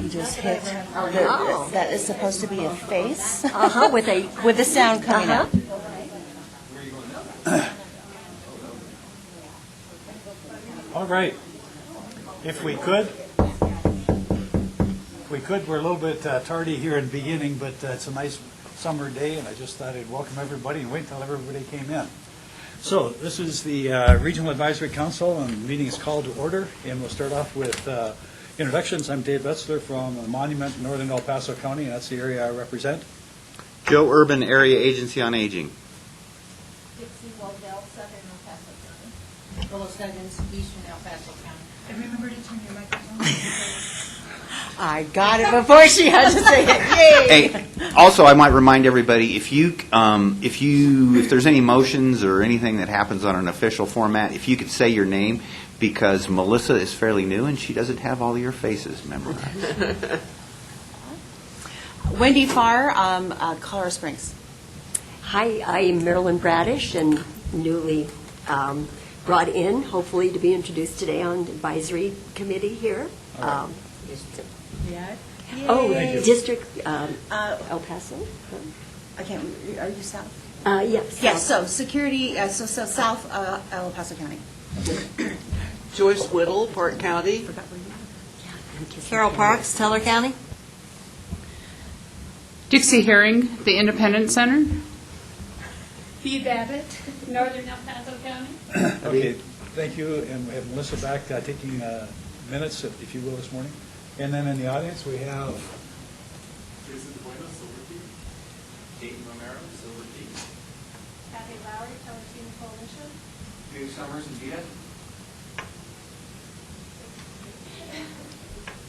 You just hit. Oh. That is supposed to be a face With the sound coming out. All right. If we could, we're a little bit tardy here in the beginning, but it's a nice summer day, and I just thought I'd welcome everybody and wait until everybody came in. So this is the Regional Advisory Council, and the meeting is called to order, and we'll start off with introductions. I'm Dave Betzler from the Monument, Northern El Paso County, and that's the area I represent. Joe Urban, Area Agency on Aging. Dixie Waldell, Southern El Paso County. Willow Stebbins, Eastern El Paso County. And remember to turn your microphone. I got it before she had to say it. Yay! Hey, also, I might remind everybody, if there's any motions or anything that happens on an official format, if you could say your name, because Melissa is fairly new and she doesn't have all of your faces memorized. Wendy Farr, Colorado Springs. Hi, I am Marilyn Bradish and newly brought in, hopefully to be introduced today on advisory committee here. District El Paso. I can't. Are you south? Yes. Yes. So security. So south El Paso County. Joyce Whittle, Park County. Carol Parks, Teller County. Dixie Herring, the Independent Center. Bee Babbitt, Northern El Paso County. Okay, thank you, and we have Melissa back taking minutes, if you will, this morning. And then in the audience, we have Jason Bueno, Silver Key. Dayton Romero, Silver Key. Kathy Lowry, Teletune Coalition. Dave Summers and Diaz.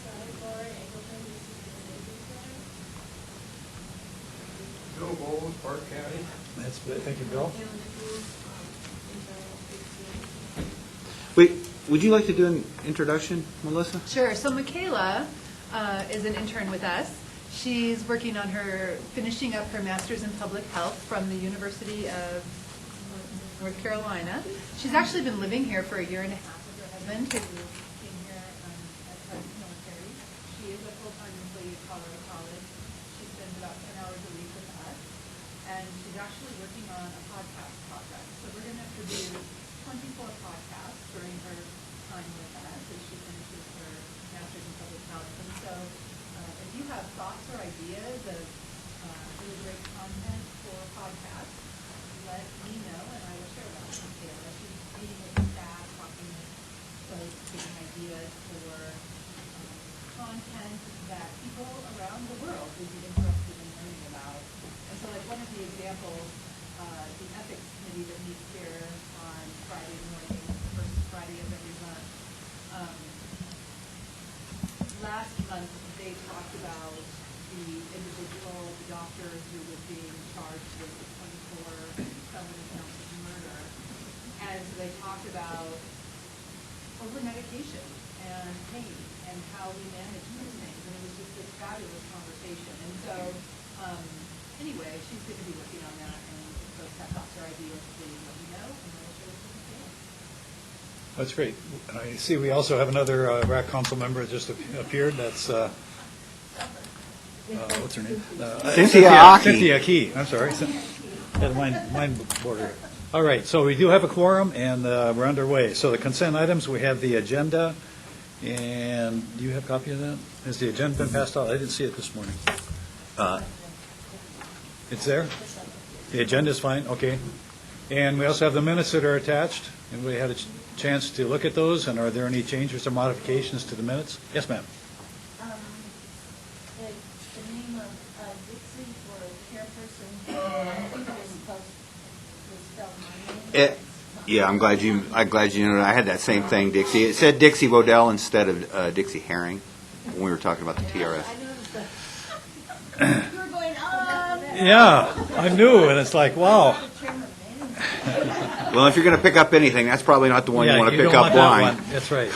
Sally Glory, Angleton, Bill Bowles, Park County. that's thank you, Bill. Would you like to do an introduction, Melissa? Sure. So Michaela is an intern with us. She's working on finishing up her master's in public health from the University of North Carolina. She's actually been living here for a year and a half with her husband, who came here as part of the military. She is a full-time employee at Colorado College. She spends about 10 hours a week with us, and she's actually working on a podcast project. So we're going to produce 24 podcasts during her time with us as she finishes her master's in public health. And so if you have thoughts or ideas of really great content for podcasts, let me know and I will share that with Michaela. She's meeting with the staff, talking with folks, giving ideas for content that people around the world would be interested in learning about. And so like one of the examples, the ethics committee that meets here on Friday morning, the first Friday of every month. Last month, they talked about the individual, the doctor who was being charged with 24 felony counts of murder. And so they talked about over-medication and pain and how we manage those things. And it was just this fabulous conversation. And so, anyway, she's going to be working on that. And if folks have thoughts or ideas, please let me know. And I'll share with you. That's great. And I see we also have another RAC council member that just appeared. That's what's her name? Cynthia Aki. Cynthia Key. I'm sorry. Had mine border. All right. So we do have a quorum, and we're underway. So the consent items, we have the agenda. And do you have a copy of that? Has the agenda been passed out? I didn't see it this morning. It's there? The agenda is fine? Okay. And we also have the minutes that are attached. And we had a chance to look at those. And are there any changes or modifications to the minutes? Yes, ma'am. The name of Dixie for chairperson, I think it was supposed to spell my name. Yeah, I'm glad you know. I had that same thing, Dixie. It said Dixie Wodell instead of Dixie Herring when we were talking about the TRS. I noticed that. You were going, Yeah, I knew. And it's like, wow. Well, if you're going to pick up anything, that's probably not the one you want to pick don't up want that blind. one. That's right.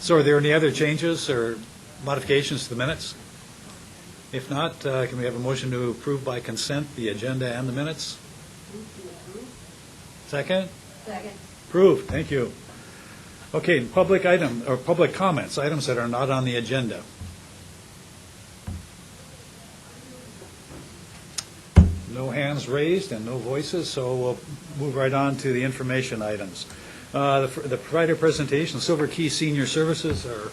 So are there any other changes or modifications to the minutes? If not, can we have a motion to approve by consent the agenda and the minutes? Second? Second. Approved. Thank you. Okay, public item or public comments, items that are not on the agenda. No hands raised and no voices, so we'll move right on to the information items. The provider presentation, Silver Key Senior Services are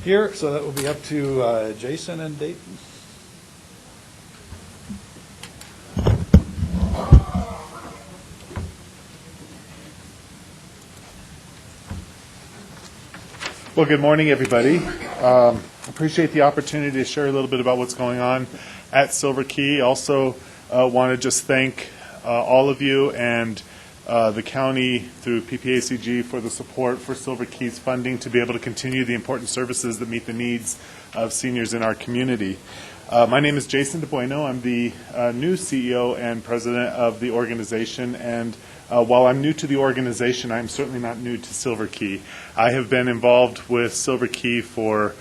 here, so that will be up to Jason and Dayton. Well, good morning, everybody. Appreciate the opportunity to share a little bit about what's going on at Silver Key. Also want to just thank all of you and the county through PPACG for the support for Silver Key's funding to be able to continue the important services that meet the needs of seniors in our community. My name is Jason DeBueno. I'm the new CEO and president of the organization, and while I'm new to the organization, I'm certainly not new to Silver Key. I have been involved with Silver Key for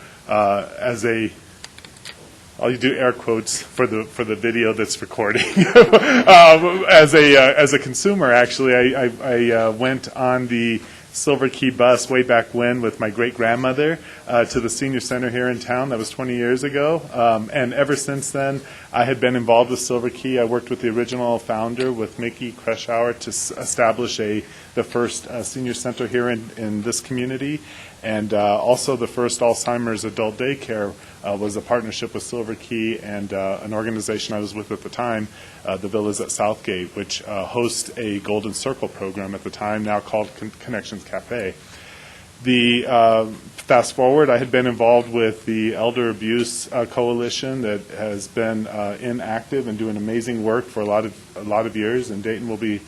I'll do air quotes for the video that's recording. As a consumer, actually, I went on the Silver Key bus way back when with my great-grandmother to the senior center here in town. That was 20 years ago. And ever since then, I had been involved with Silver Key. I worked with the original founder, with Mickey Kreschauer, to establish the first senior center here in this community. And also the first Alzheimer's adult daycare was a partnership with Silver Key and an organization I was with at the time, the Villas at Southgate, which hosts a Golden Circle program at the time, now called Connections Cafe. Fast forward, I had been involved with the Elder Abuse Coalition that has been inactive and doing amazing work for a lot of years, and Dayton will be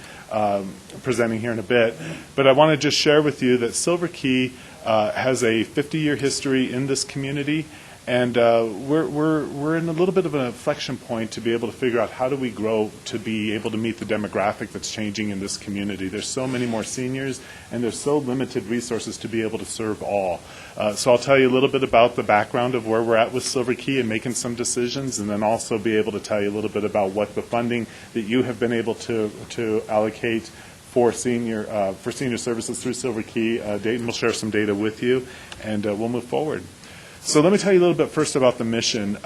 presenting here in a bit. But I want to just share with you that Silver Key has a 50-year history in this community, and we're in a little bit of an inflection point to be able to figure out how do we grow to be able to meet the demographic that's changing in this community. There's so many more seniors, and there's so limited resources to be able to serve all. So I'll tell you a little bit about the background of where we're at with Silver Key and making some decisions, and then also be able to tell you a little bit about what the funding that you have been able to allocate for senior services through Silver Key. Dayton will share some data with you, and we'll move forward. So let me tell you a little bit first about the mission.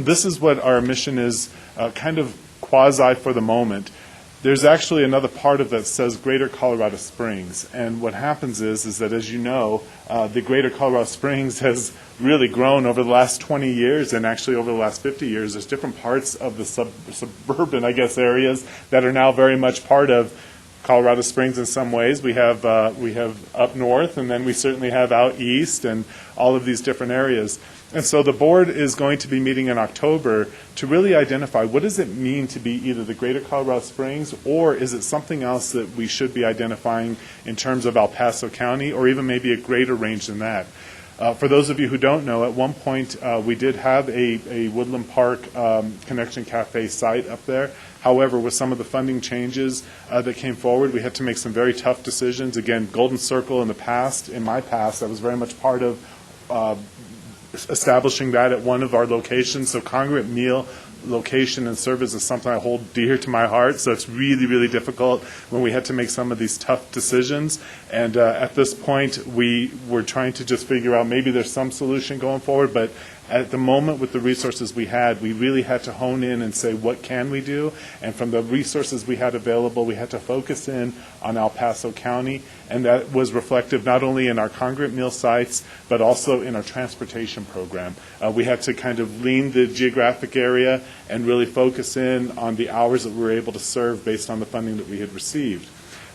This is what our mission is, kind of quasi for the moment. There's actually another part of that says Greater Colorado Springs, and what happens is that, as you know, the Greater Colorado Springs has really grown over the last 20 years, and actually over the last 50 years. There's different parts of the suburban, I guess, areas that are now very much part of Colorado Springs in some ways. We have up north, and then we certainly have out east, and all of these different areas. And so the board is going to be meeting in October to really identify what does it mean to be either the Greater Colorado Springs, or is it something else that we should be identifying in terms of El Paso County, or even maybe a greater range than that. For those of you who don't know, at one point we did have a Woodland Park Connection Cafe site up there. However, with some of the funding changes that came forward, we had to make some very tough decisions. Again, Golden Circle in my past, I was very much part of establishing that at one of our locations. So congruent meal location and service is something I hold dear to my heart. So it's really, really difficult when we had to make some of these tough decisions. And at this point, we were trying to just figure out maybe there's some solution going forward, but at the moment, with the resources we had, we really had to hone in and say, what can we do? And from the resources we had available, we had to focus in on El Paso County, and that was reflective not only in our congruent meal sites, but also in our transportation program. We had to kind of lean the geographic area and really focus in on the hours that we were able to serve based on the funding that we had received.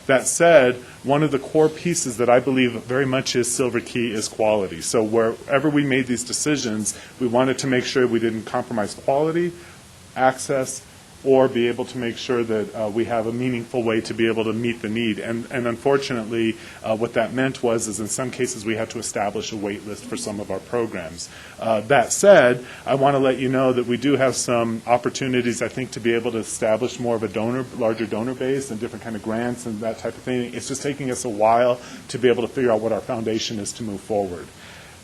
That said, one of the core pieces that I believe very much is Silver Key is quality. So wherever we made these decisions, we wanted to make sure we didn't compromise quality, access, or be able to make sure that we have a meaningful way to be able to meet the need. And unfortunately, what that meant is in some cases we had to establish a wait list for some of our programs. That said, I want to let you know that we do have some opportunities, I think, to be able to establish more of a larger donor base and different kind of grants and that type of thing. It's just taking us a while to be able to figure out what our foundation is to move forward.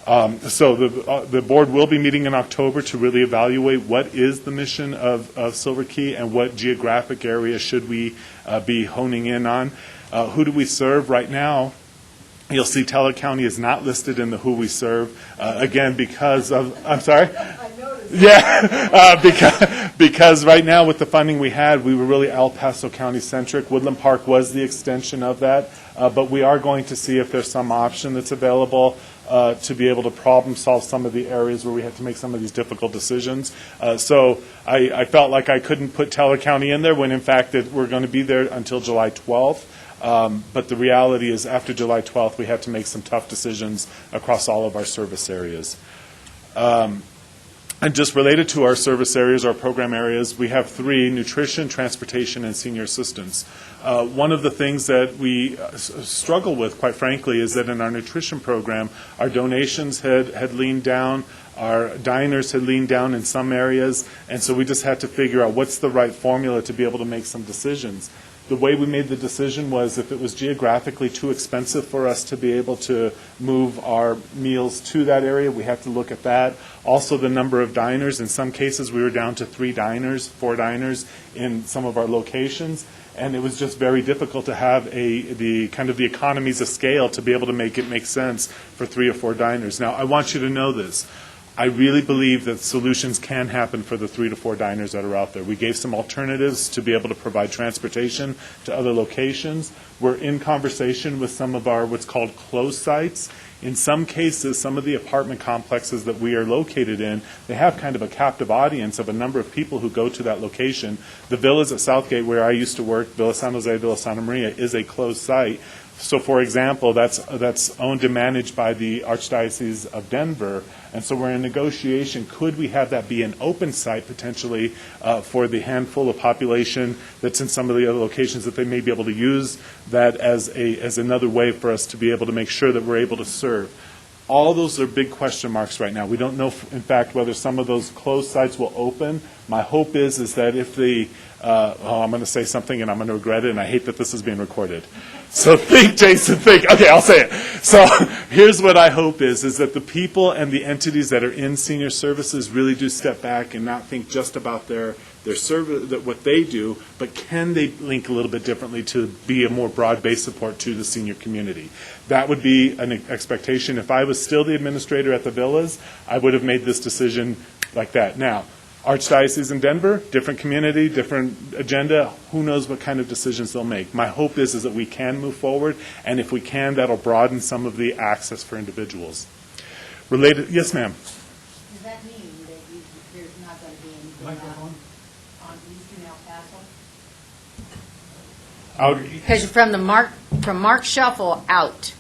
So the board will be meeting in October to really evaluate what is the mission of Silver Key and what geographic area should we be honing in on. Who do we serve right now? You'll see Teller County is not listed in the who we serve, again, because of, I'm sorry? I noticed. Yeah, because right now with the funding we had, we were really El Paso County centric. Woodland Park was the extension of that, but we are going to see if there's some option that's available to be able to problem solve some of the areas where we had to make some of these difficult decisions. So I felt like I couldn't put Teller County in there when in fact that we're going to be there until July 12th. But the reality is after July 12th, we had to make some tough decisions across all of our service areas. And just related to our service areas, our program areas, we have 3: nutrition, transportation, and senior assistance. One of the things that we struggle with, quite frankly, is that in our nutrition program, our donations had leaned down, our diners had leaned down in some areas, and so we just had to figure out what's the right formula to be able to make some decisions. The way we made the decision was if it was geographically too expensive for us to be able to move our meals to that area, we had to look at that. Also, the number of diners. In some cases, we were down to 4 diners in some of our locations, and it was just very difficult to have the economies of scale to be able to make it make sense for 3 or 4 diners. Now, I want you to know this. I really believe that solutions can happen for the 3 to 4 diners that are out there. We gave some alternatives to be able to provide transportation to other locations. We're in conversation with some of our what's called closed sites. In some cases, some of the apartment complexes that we are located in, they have kind of a captive audience of a number of people who go to that location. The villas at Southgate, where I used to work, Villa San Jose, Villa Santa Maria, is a closed site. So, for example, that's owned and managed by the Archdiocese of Denver, and so we're in negotiation. Could we have that be an open site potentially for the handful of population that's in some of the other locations that they may be able to use that as another way for us to be able to make sure that we're able to serve? All those are big question marks right now. We don't know, in fact, whether some of those closed sites will open. My hope is that if the I'm going to say something and I'm going to regret it, and I hate that this is being recorded. So think, Jason, think. Okay, I'll say it. So here's what I hope is that the people and the entities that are in senior services really do step back and not think just about their service, what they do, but can they link a little bit differently to be a more broad-based support to the senior community. That would be an expectation. If I was still the administrator at the villas, I would have made this decision like that. Now, Archdiocese in Denver, different community, different agenda. Who knows what kind of decisions they'll make. My hope is that we can move forward, and if we can, that'll broaden some of the access for individuals. Related, yes, ma'am. Does that mean that there's not going to be anything on eastern El Paso? Because from Mark Shuffle out,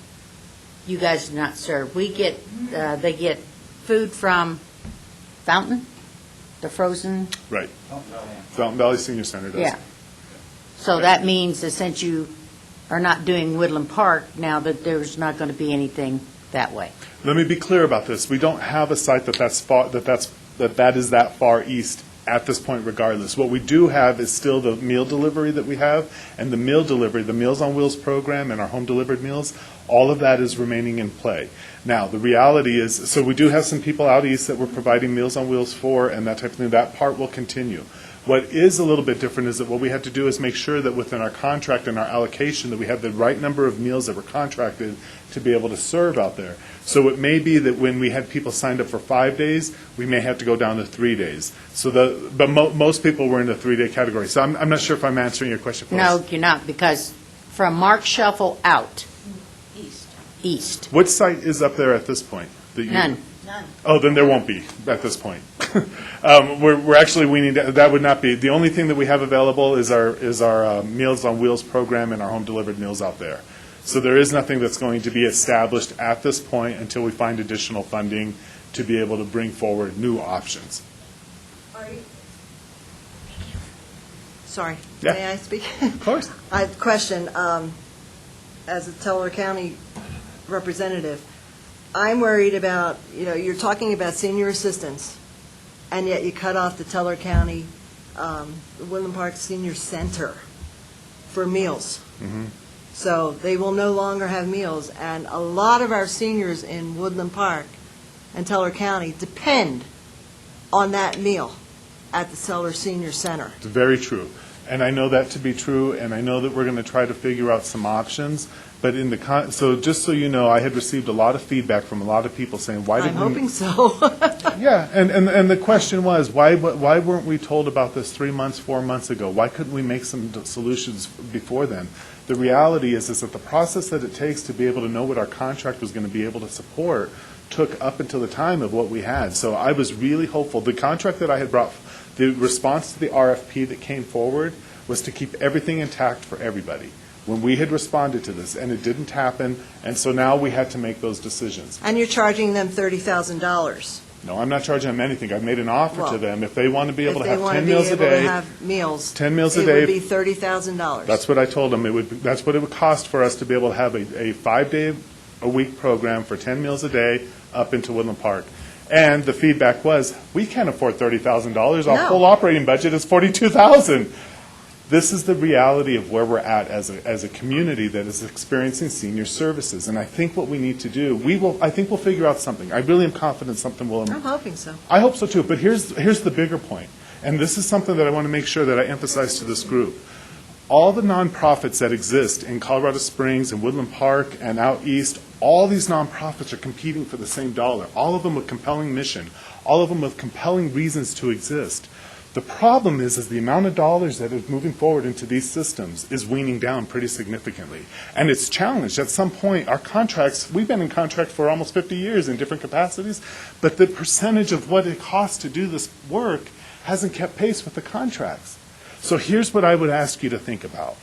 you guys do not serve. We get, they get food from Fountain, the frozen. Right. Fountain Valley Senior Center does. Yeah. So that means that since you are not doing Woodland Park now, that there's not going to be anything that way. Let me be clear about this. We don't have a site that is that far east at this point regardless. What we do have is still the meal delivery that we have, and the meal delivery, the Meals on Wheels program and our home delivered meals, all of that is remaining in play. Now, the reality is, so we do have some people out east that we're providing Meals on Wheels for and that type of thing. That part will continue. What is a little bit different is that what we had to do is make sure that within our contract and our allocation that we have the right number of meals that were contracted to be able to serve out there. So it may be that when we had people signed up for 5 days, we may have to go down to 3 days. So but most people were in the 3-day category. So I'm not sure if I'm answering your question. No, you're not, because from Mark Shuffle out. East. What site is up there at this point? None. Oh, then there won't be at this point. We're actually weaning that would not be. The only thing that we have available is our Meals on Wheels program and our home delivered meals out there. So there is nothing that's going to be established at this point until we find additional funding to be able to bring forward new options. Sorry. Yeah. May I speak? Of course. I have a question. As a Teller County representative, I'm worried about, you're talking about senior assistance, and yet you cut off the Teller County Woodland Park Senior Center for meals. Mm-hmm. So they will no longer have meals, and a lot of our seniors in Woodland Park and Teller County depend on that meal at the Teller Senior Center. It's very true. And I know that to be true, and I know that we're going to try to figure out some options. But so just so you know, I had received a lot of feedback from a lot of people saying, why I'm didn't we... hoping so. Yeah, and the question was, why weren't we told about this 3 months, 4 months ago? Why couldn't we make some solutions before then? The reality is that the process that it takes to be able to know what our contract was going to be able to support took up until the time of what we had. So I was really hopeful. The contract that I had brought, the response to the RFP that came forward was to keep everything intact for everybody. When we had responded to this, and it didn't happen, and so now we had to make those decisions. And you're charging them $30,000. No, I'm not charging them anything. I've made an offer to them. If they want to be able to have 10 If meals a they want to be able day, to have meals, 10 meals a it day. would be $30,000. That's what I told them. That's what it would cost for us to be able to have a 5-day-a-week program for 10 meals a day up into Woodland Park. And the feedback was, we can't afford $30,000. Our No. full operating budget is $42,000. This is the reality of where we're at as a community that is experiencing senior services. And I think what we need to do, I think we'll figure out something. I really am confident something will emerge. I'm hoping so. I hope so too, but here's the bigger point, and this is something that I want to make sure that I emphasize to this group. All the nonprofits that exist in Colorado Springs and Woodland Park and out east, all these nonprofits are competing for the same dollar, all of them with compelling mission, all of them with compelling reasons to exist. The problem is the amount of dollars that is moving forward into these systems is weaning down pretty significantly. And it's challenged. At some point, our contracts, we've been in contract for almost 50 years in different capacities, but the percentage of what it costs to do this work hasn't kept pace with the contracts. So here's what I would ask you to think about.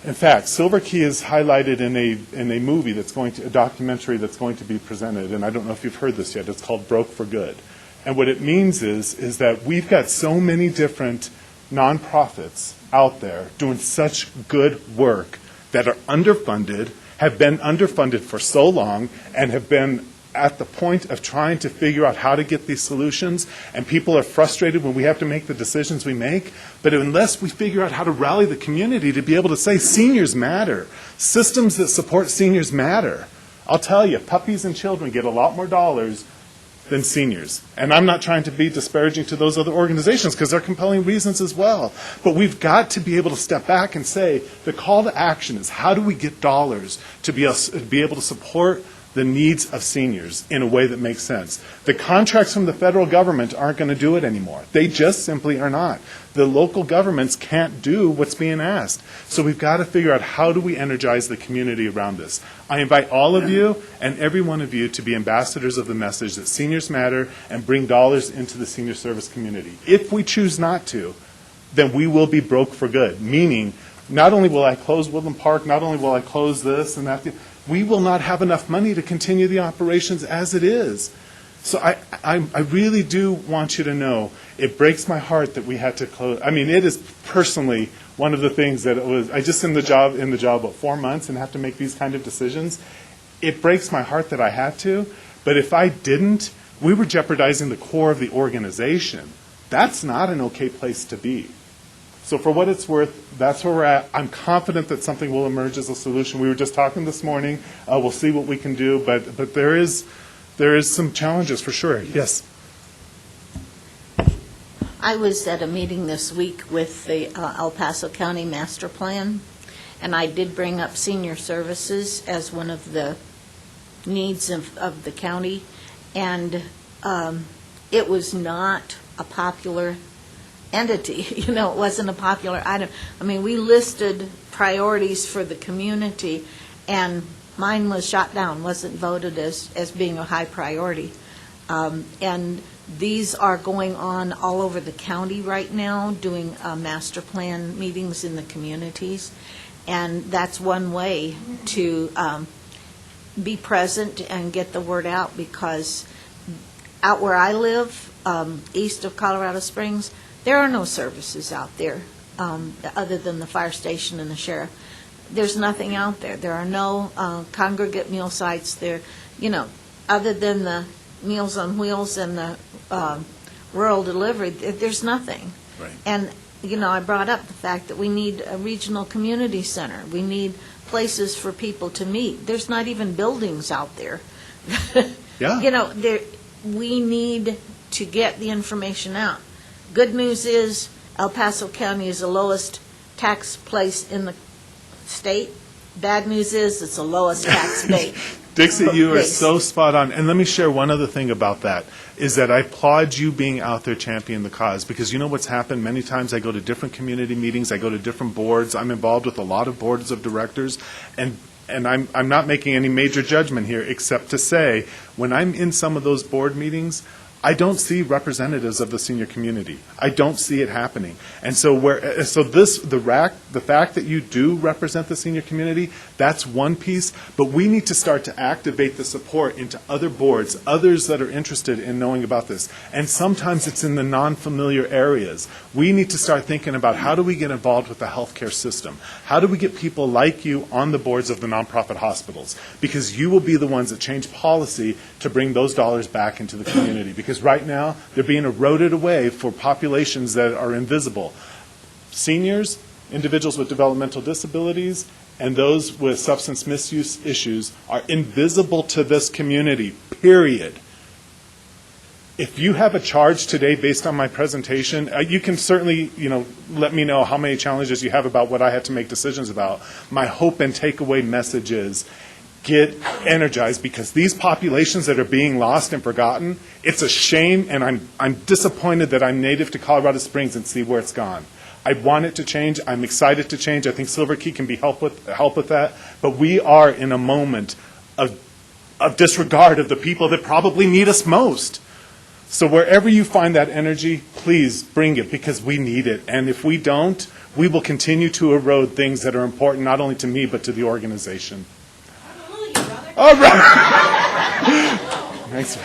In fact, Silver Key is highlighted in a movie a documentary that's going to be presented, and I don't know if you've heard this yet. It's called Broke for Good. And what it means is that we've got so many different nonprofits out there doing such good work that are underfunded, have been underfunded for so long, and have been at the point of trying to figure out how to get these solutions, and people are frustrated when we have to make the decisions we make. But unless we figure out how to rally the community to be able to say seniors matter, systems that support seniors matter, I'll tell you, puppies and children get a lot more dollars than seniors. And I'm not trying to be disparaging to those other organizations because they're compelling reasons as well. But we've got to be able to step back and say the call to action is how do we get dollars to be able to support the needs of seniors in a way that makes sense. The contracts from the federal government aren't going to do it anymore. They just simply are not. The local governments can't do what's being asked. So we've got to figure out how do we energize the community around this. I invite all of you and every one of you to be ambassadors of the message that seniors matter and bring dollars into the senior service community. If we choose not to, then we will be broke for good, meaning not only will I close Woodland Park, not only will I close this and that, we will not have enough money to continue the operations as it is. So I really do want you to know, it breaks my heart that we had to close. I mean, it is personally one of the things that it was, I just in the job about 4 months and have to make these kind of decisions. It breaks my heart that I had to, but if I didn't, we were jeopardizing the core of the organization. That's not an okay place to be. So for what it's worth, that's where we're at. I'm confident that something will emerge as a solution. We were just talking this morning. We'll see what we can do, but there is some challenges for sure. Yes. I was at a meeting this week with the El Paso County Master Plan, and I did bring up senior services as one of the needs of the county, and it was not a popular entity. You know, it wasn't a popular item. I mean, we listed priorities for the community, and mine was shot down, wasn't voted as being a high priority. And these are going on all over the county right now, doing master plan meetings in the communities. And that's one way to be present and get the word out, because out where I live, east of Colorado Springs, there are no services out there other than the fire station and the sheriff. There's nothing out there. There are no congregate meal sites there, you know, other than the Meals on Wheels and the rural delivery. There's nothing. Right. And, you know, I brought up the fact that we need a regional community center. We need places for people to meet. There's not even buildings out there. Yeah. You know, we need to get the information out. Good news is El Paso County is the lowest tax place in the state. Bad news is, it's the lowest tax state. Dixie, you are Base. so spot on. And let me share one other thing about that, is that I applaud you being out there championing the cause, because you know what's happened? Many times I go to different community meetings, I go to different boards, I'm involved with a lot of boards of directors, and I'm not making any major judgment here, except to say, when I'm in some of those board meetings, I don't see representatives of the senior community. I don't see it happening. And so the fact that you do represent the senior community, that's one piece, but we need to start to activate the support into other boards, others that are interested in knowing about this. And sometimes it's in the non-familiar areas. We need to start thinking about how do we get involved with the healthcare system? How do we get people like you on the boards of the nonprofit hospitals? Because you will be the ones that change policy to bring those dollars back into the community. Because right now, they're being eroded away for populations that are invisible. Seniors, individuals with developmental disabilities, and those with substance misuse issues are invisible to this community, period. If you have a charge today based on my presentation, you can certainly, let me know how many challenges you have about what I have to make decisions about. My hope and takeaway message is, get energized, because these populations that are being lost and forgotten, it's a shame, and I'm disappointed that I'm native to Colorado Springs and see where it's gone. I want it to change. I'm excited to change. I think Silver Key can be help with that. But we are in a moment of disregard of the people that probably need us most. So wherever you find that energy, please bring it, because we need it. And if we don't, we will continue to erode things that are important not only to me but to the organization. All right. Thanks.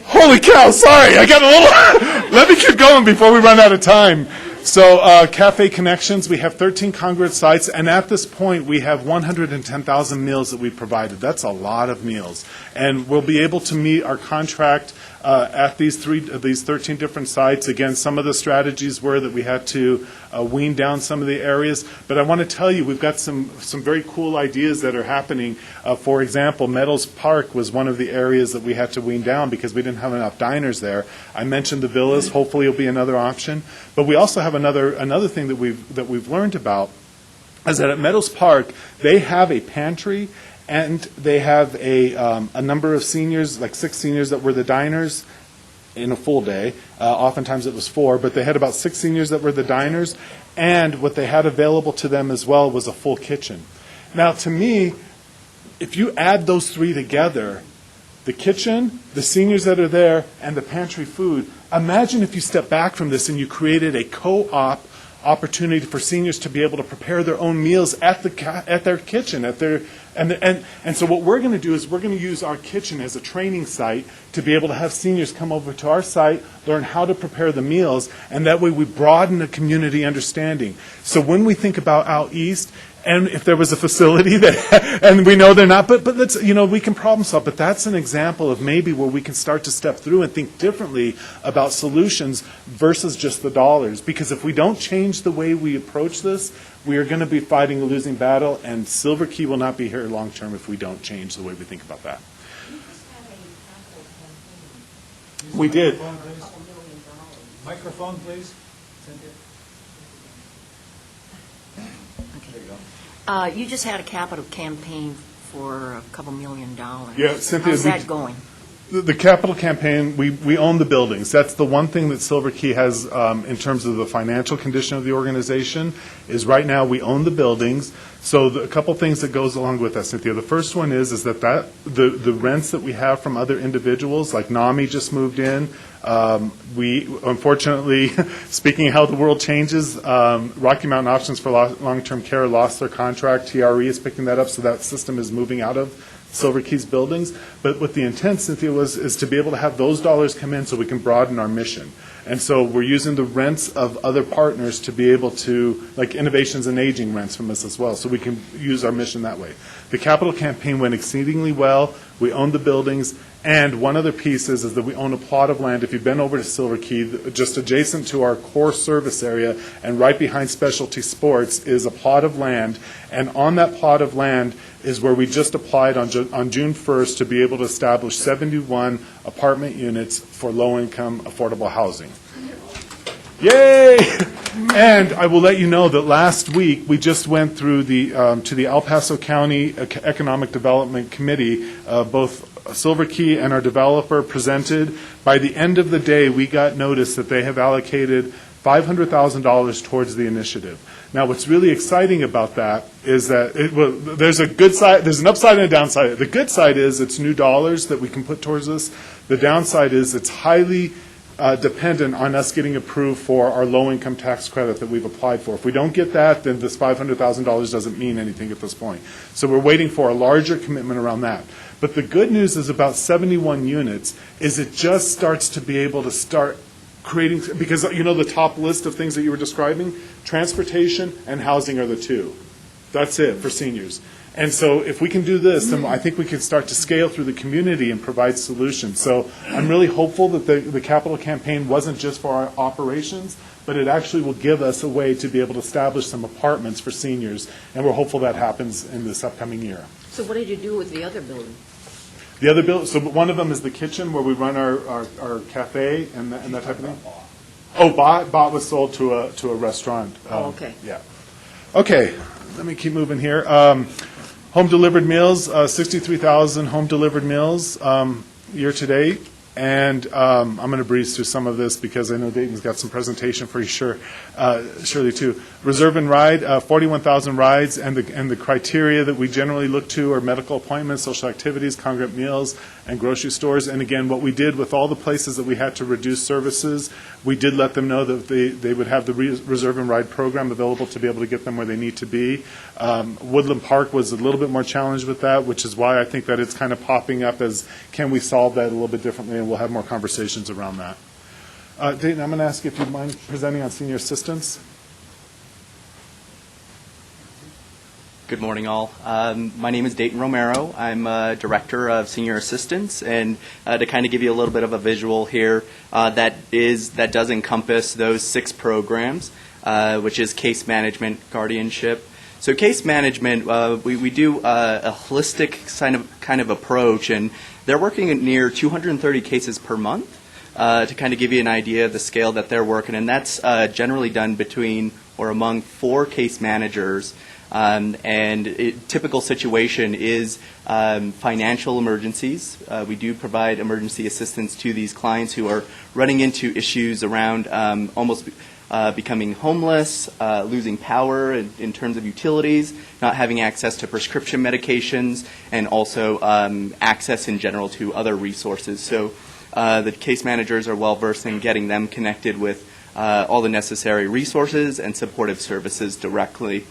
Holy cow, sorry, I got a little... Let me keep going before we run out of time. So Cafe Connections, we have 13 congruent sites, and at this point we have 110,000 meals that we provided. That's a lot of meals. And we'll be able to meet our contract at these 13 different sites. Again, some of the strategies were that we had to wean down some of the areas. But I want to tell you, we've got some very cool ideas that are happening. For example, Meadows Park was one of the areas that we had to wean down because we didn't have enough diners there. I mentioned the villas. Hopefully it'll be another option. But we also have another thing that we've learned about is that at Meadows Park, they have a pantry, and they have a number of seniors, like 6 seniors that were the diners in a full day. Oftentimes it was 4, but they had about 6 seniors that were the diners, and what they had available to them as well was a full kitchen. Now, to me, if you add those 3 together, the kitchen, the seniors that are there, and the pantry food, imagine if you step back from this and you created a co-op opportunity for seniors to be able to prepare their own meals at their kitchen, and so what we're going to do is we're going to use our kitchen as a training site to be able to have seniors come over to our site, learn how to prepare the meals, and that way we broaden the community understanding. So when we think about out east, and if there was a facility that, and we know they're not, but let's, we can problem solve. But that's an example of maybe where we can start to step through and think differently about solutions versus just the dollars. Because if we don't change the way we approach this, we are going to be fighting a losing battle, and Silver Key will not be here long term if we don't change the way we think about that. We did. Microphone, please. Cynthia. You just had a capital campaign for a couple $1 million. Yeah, Cynthia, how's that going? The capital campaign, we own the buildings. That's the one thing that Silver Key has in terms of the financial condition of the organization, is right now we own the buildings. So a couple things that goes along with that, Cynthia. The first one is that the rents that we have from other individuals, like NAMI just moved in. We, unfortunately, speaking of how the world changes, Rocky Mountain Options for Long-Term Care lost their contract. TRE is picking that up, so that system is moving out of Silver Key's buildings. But what the intent, Cynthia, is to be able to have those dollars come in so we can broaden our mission. And so we're using the rents of other partners to be able to, like Innovations in Aging rents from us as well, so we can use our mission that way. The capital campaign went exceedingly well. We own the buildings. And one other piece is that we own a plot of land. If you've been over to Silver Key, just adjacent to our core service area and right behind Specialty Sports is a plot of land. And on that plot of land is where we just applied on June 1st to be able to establish 71 apartment units for low-income affordable housing. Yay! And I will let you know that last week, we just went through to the El Paso County Economic Development Committee, both Silver Key and our developer presented. By the end of the day, we got notice that they have allocated $500,000 towards the initiative. Now, what's really exciting about that is that there's a good side, there's an upside and a downside. The good side is it's new dollars that we can put towards this. The downside is it's highly dependent on us getting approved for our low-income tax credit that we've applied for. If we don't get that, then this $500,000 doesn't mean anything at this point. So we're waiting for a larger commitment around that. But the good news is about 71 units is it just starts to be able to start creating, because you know the top list of things that you were describing, transportation and housing are the two. That's it for seniors. And so if we can do this, then I think we can start to scale through the community and provide solutions. So I'm really hopeful that the capital campaign wasn't just for our operations, but it actually will give us a way to be able to establish some apartments for seniors, and we're hopeful that happens in this upcoming year. So what did you do with the other building? The other building, so one of them is the kitchen where we run our cafe and that type of thing. Oh, bought was sold to a restaurant. Oh, okay. Yeah. Okay, let me keep moving here. Home delivered meals, 63,000 home delivered meals year to date. And I'm going to breeze through some of this because I know Dayton's got some presentation for you, surely too. Reserve and ride, 41,000 rides, and the criteria that we generally look to are medical appointments, social activities, congregate meals, and grocery stores. And again, what we did with all the places that we had to reduce services, we did let them know that they would have the reserve and ride program available to be able to get them where they need to be. Woodland Park was a little bit more challenged with that, which is why I think that it's kind of popping up as, can we solve that a little bit differently, and we'll have more conversations around that. Dayton, I'm going to ask if you'd mind presenting on senior assistance. Good morning, all. My name is Dayton Romero. I'm Director of Senior Assistance, and to kind of give you a little bit of a visual here, that does encompass those 6 programs, which is case management, guardianship. So case management, we do a holistic kind of approach, and they're working at near 230 cases per month. To kind of give you an idea of the scale that they're working, and that's generally done between or among 4 case managers. Typical situation is financial emergencies. We do provide emergency assistance to these clients who are running into issues around almost becoming homeless, losing power in terms of utilities, not having access to prescription medications, and also access in general to other resources. So the case managers are well versed in getting them connected with all the necessary resources and supportive services directly.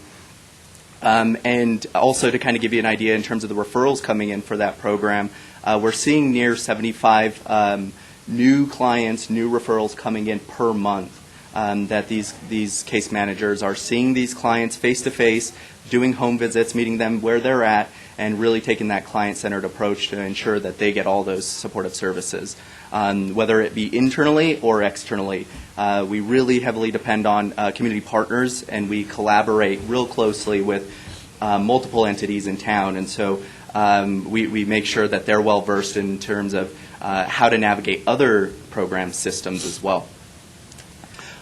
And also to kind of give you an idea in terms of the referrals coming in for that program, we're seeing near 75 new clients, new referrals coming in per month, that these case managers are seeing these clients face-to-face, doing home visits, meeting them where they're at, and really taking that client-centered approach to ensure that they get all those supportive services. Whether it be internally or externally, we really heavily depend on community partners, and we collaborate real closely with multiple entities in town. And so we make sure that they're well versed in terms of how to navigate other program systems as well.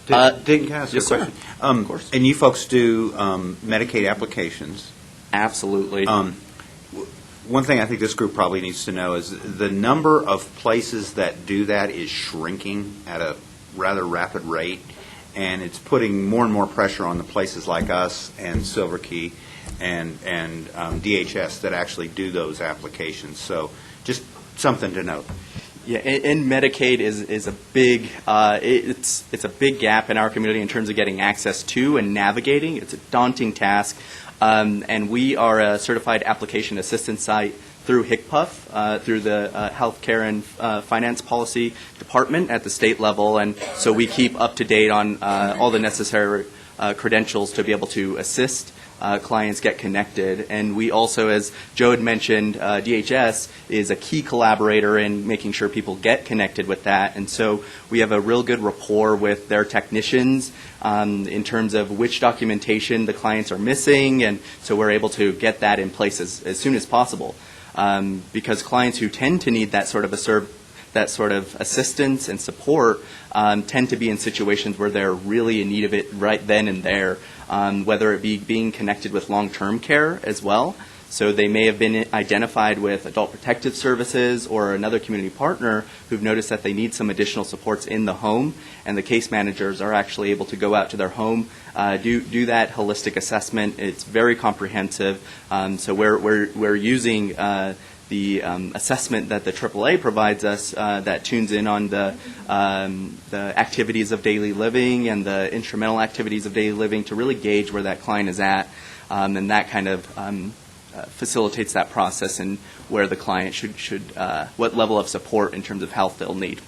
Dayton, can I ask you a Yes, sir. question? Of course. And you folks do Medicaid applications. Absolutely. One thing I think this group probably needs to know is the number of places that do that is shrinking at a rather rapid rate, and it's putting more and more pressure on the places like us and Silver Key and DHS that actually do those applications. So just something to note. Yeah, and Medicaid is a big it's a big gap in our community in terms of getting access to and navigating. It's a daunting task, and we are a certified application assistance site through HCPF, through the Healthcare and Finance Policy Department at the state level, and so we keep up to date on all the necessary credentials to be able to assist clients get connected. And we also, as Joe had mentioned, DHS is a key collaborator in making sure people get connected with that. And so we have a real good rapport with their technicians in terms of which documentation the clients are missing. And so we're able to get that in place as soon as possible. Because clients who tend to need that sort of a that sort of assistance and support tend to be in situations where they're really in need of it right then and there, whether it be being connected with long-term care as well. So they may have been identified with Adult Protective Services or another community partner who've noticed that they need some additional supports in the home, and the case managers are actually able to go out to their home, do that holistic assessment. It's very comprehensive. So we're using the assessment that the AAA provides us that tunes in on the activities of daily living and the instrumental activities of daily living to really gauge where that client is at, and that kind of facilitates that process and where the client should what level of support in terms of health they'll need.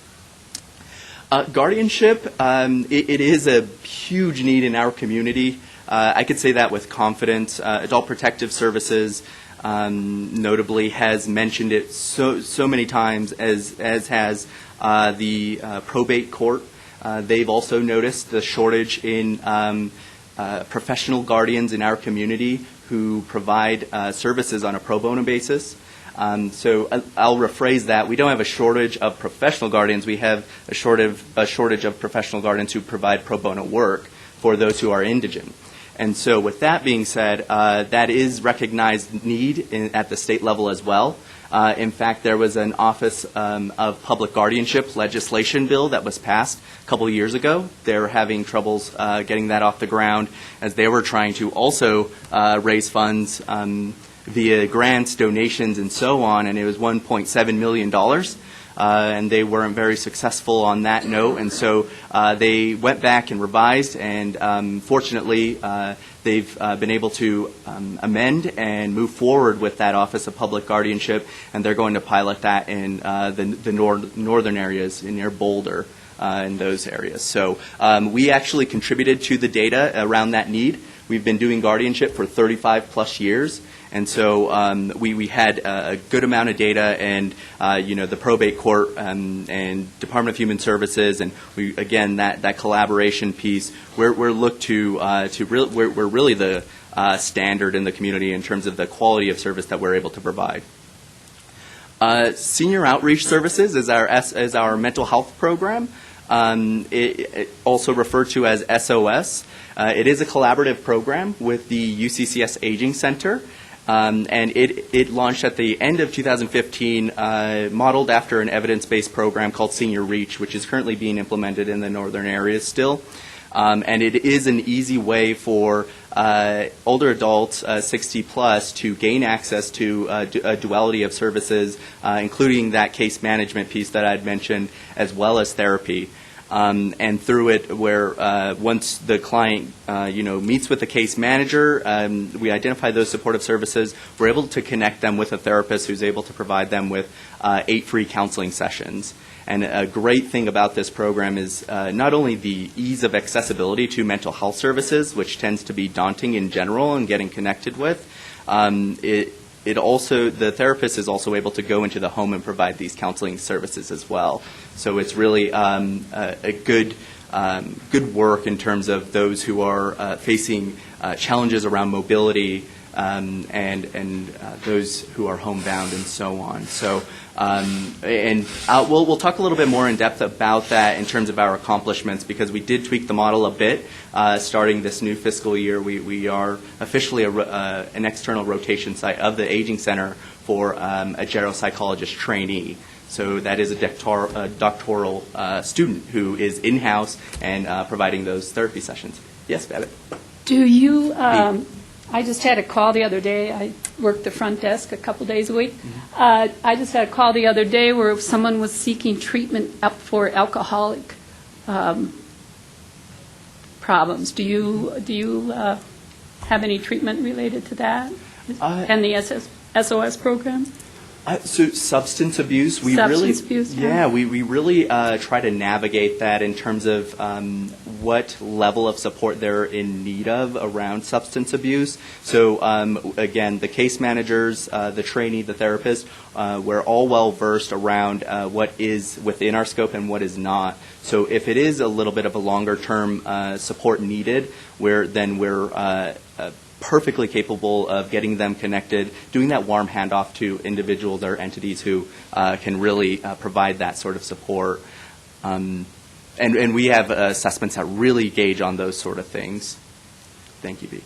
Guardianship, it is a huge need in our community. I could say that with confidence. Adult Protective Services notably has mentioned it so many times, as has the probate court. They've also noticed the shortage in professional guardians in our community who provide services on a pro bono basis. So I'll rephrase that. We don't have a shortage of professional guardians. We have a shortage of professional guardians who provide pro bono work for those who are indigent. And so with that being said, that is recognized need at the state level as well. In fact, there was an Office of Public Guardianship legislation bill that was passed a couple of years ago. They were having troubles getting that off the ground as they were trying to also raise funds via grants, donations, and so on, and it was $1.7 million. And they weren't very successful on that note, and so they went back and revised, and fortunately they've been able to amend and move forward with that Office of Public Guardianship, and they're going to pilot that in the northern areas near Boulder, in those areas. So we actually contributed to the data around that need. We've been doing guardianship for 35 plus years. And so we had a good amount of data, and the probate court and Department of Human Services, and we again that collaboration piece. We're really the standard in the community in terms of the quality of service that we're able to provide. Senior Outreach Services is our mental health program. It also referred to as SOS. It is a collaborative program with the UCCS Aging Center. And it launched at the end of 2015, modeled after an evidence-based program called Senior Reach, which is currently being implemented in the northern areas still. And it is an easy way for older adults, 60 plus, to gain access to a duality of services, including that case management piece that I'd mentioned, as well as therapy. And through it, where once the client meets with the case manager, we identify those supportive services. We're able to connect them with a therapist who's able to provide them with 8 free counseling sessions. And a great thing about this program is not only the ease of accessibility to mental health services, which tends to be daunting in general and getting connected with, it also, the therapist is also able to go into the home and provide these counseling services as well. So it's really a good work in terms of those who are facing challenges around mobility and those who are homebound and so on. So we'll talk a little bit more in depth about that in terms of our accomplishments, because we did tweak the model a bit. Starting this new fiscal year, we are officially an external rotation site of the Aging Center for a geropsychologist trainee. So that is a doctoral student who is in-house and providing those therapy sessions. Yes, Babbitt? Do you, I just had a call the other day. I work the front desk a couple days a week. I just had a call the other day where someone was seeking treatment up for alcoholic problems. Do you have any treatment related to that and the SOS program? So substance abuse, we really try to navigate that in terms of what level of support they're in need of around substance abuse. So again, the case managers, the trainee, the therapist, we're all well versed around what is within our scope and what is not. So if it is a little bit of a longer term support needed, we're perfectly capable of getting them connected, doing that warm handoff to individuals or entities who can really provide that sort of support. And we have assessments that really gauge on those sort of things. Thank you, B.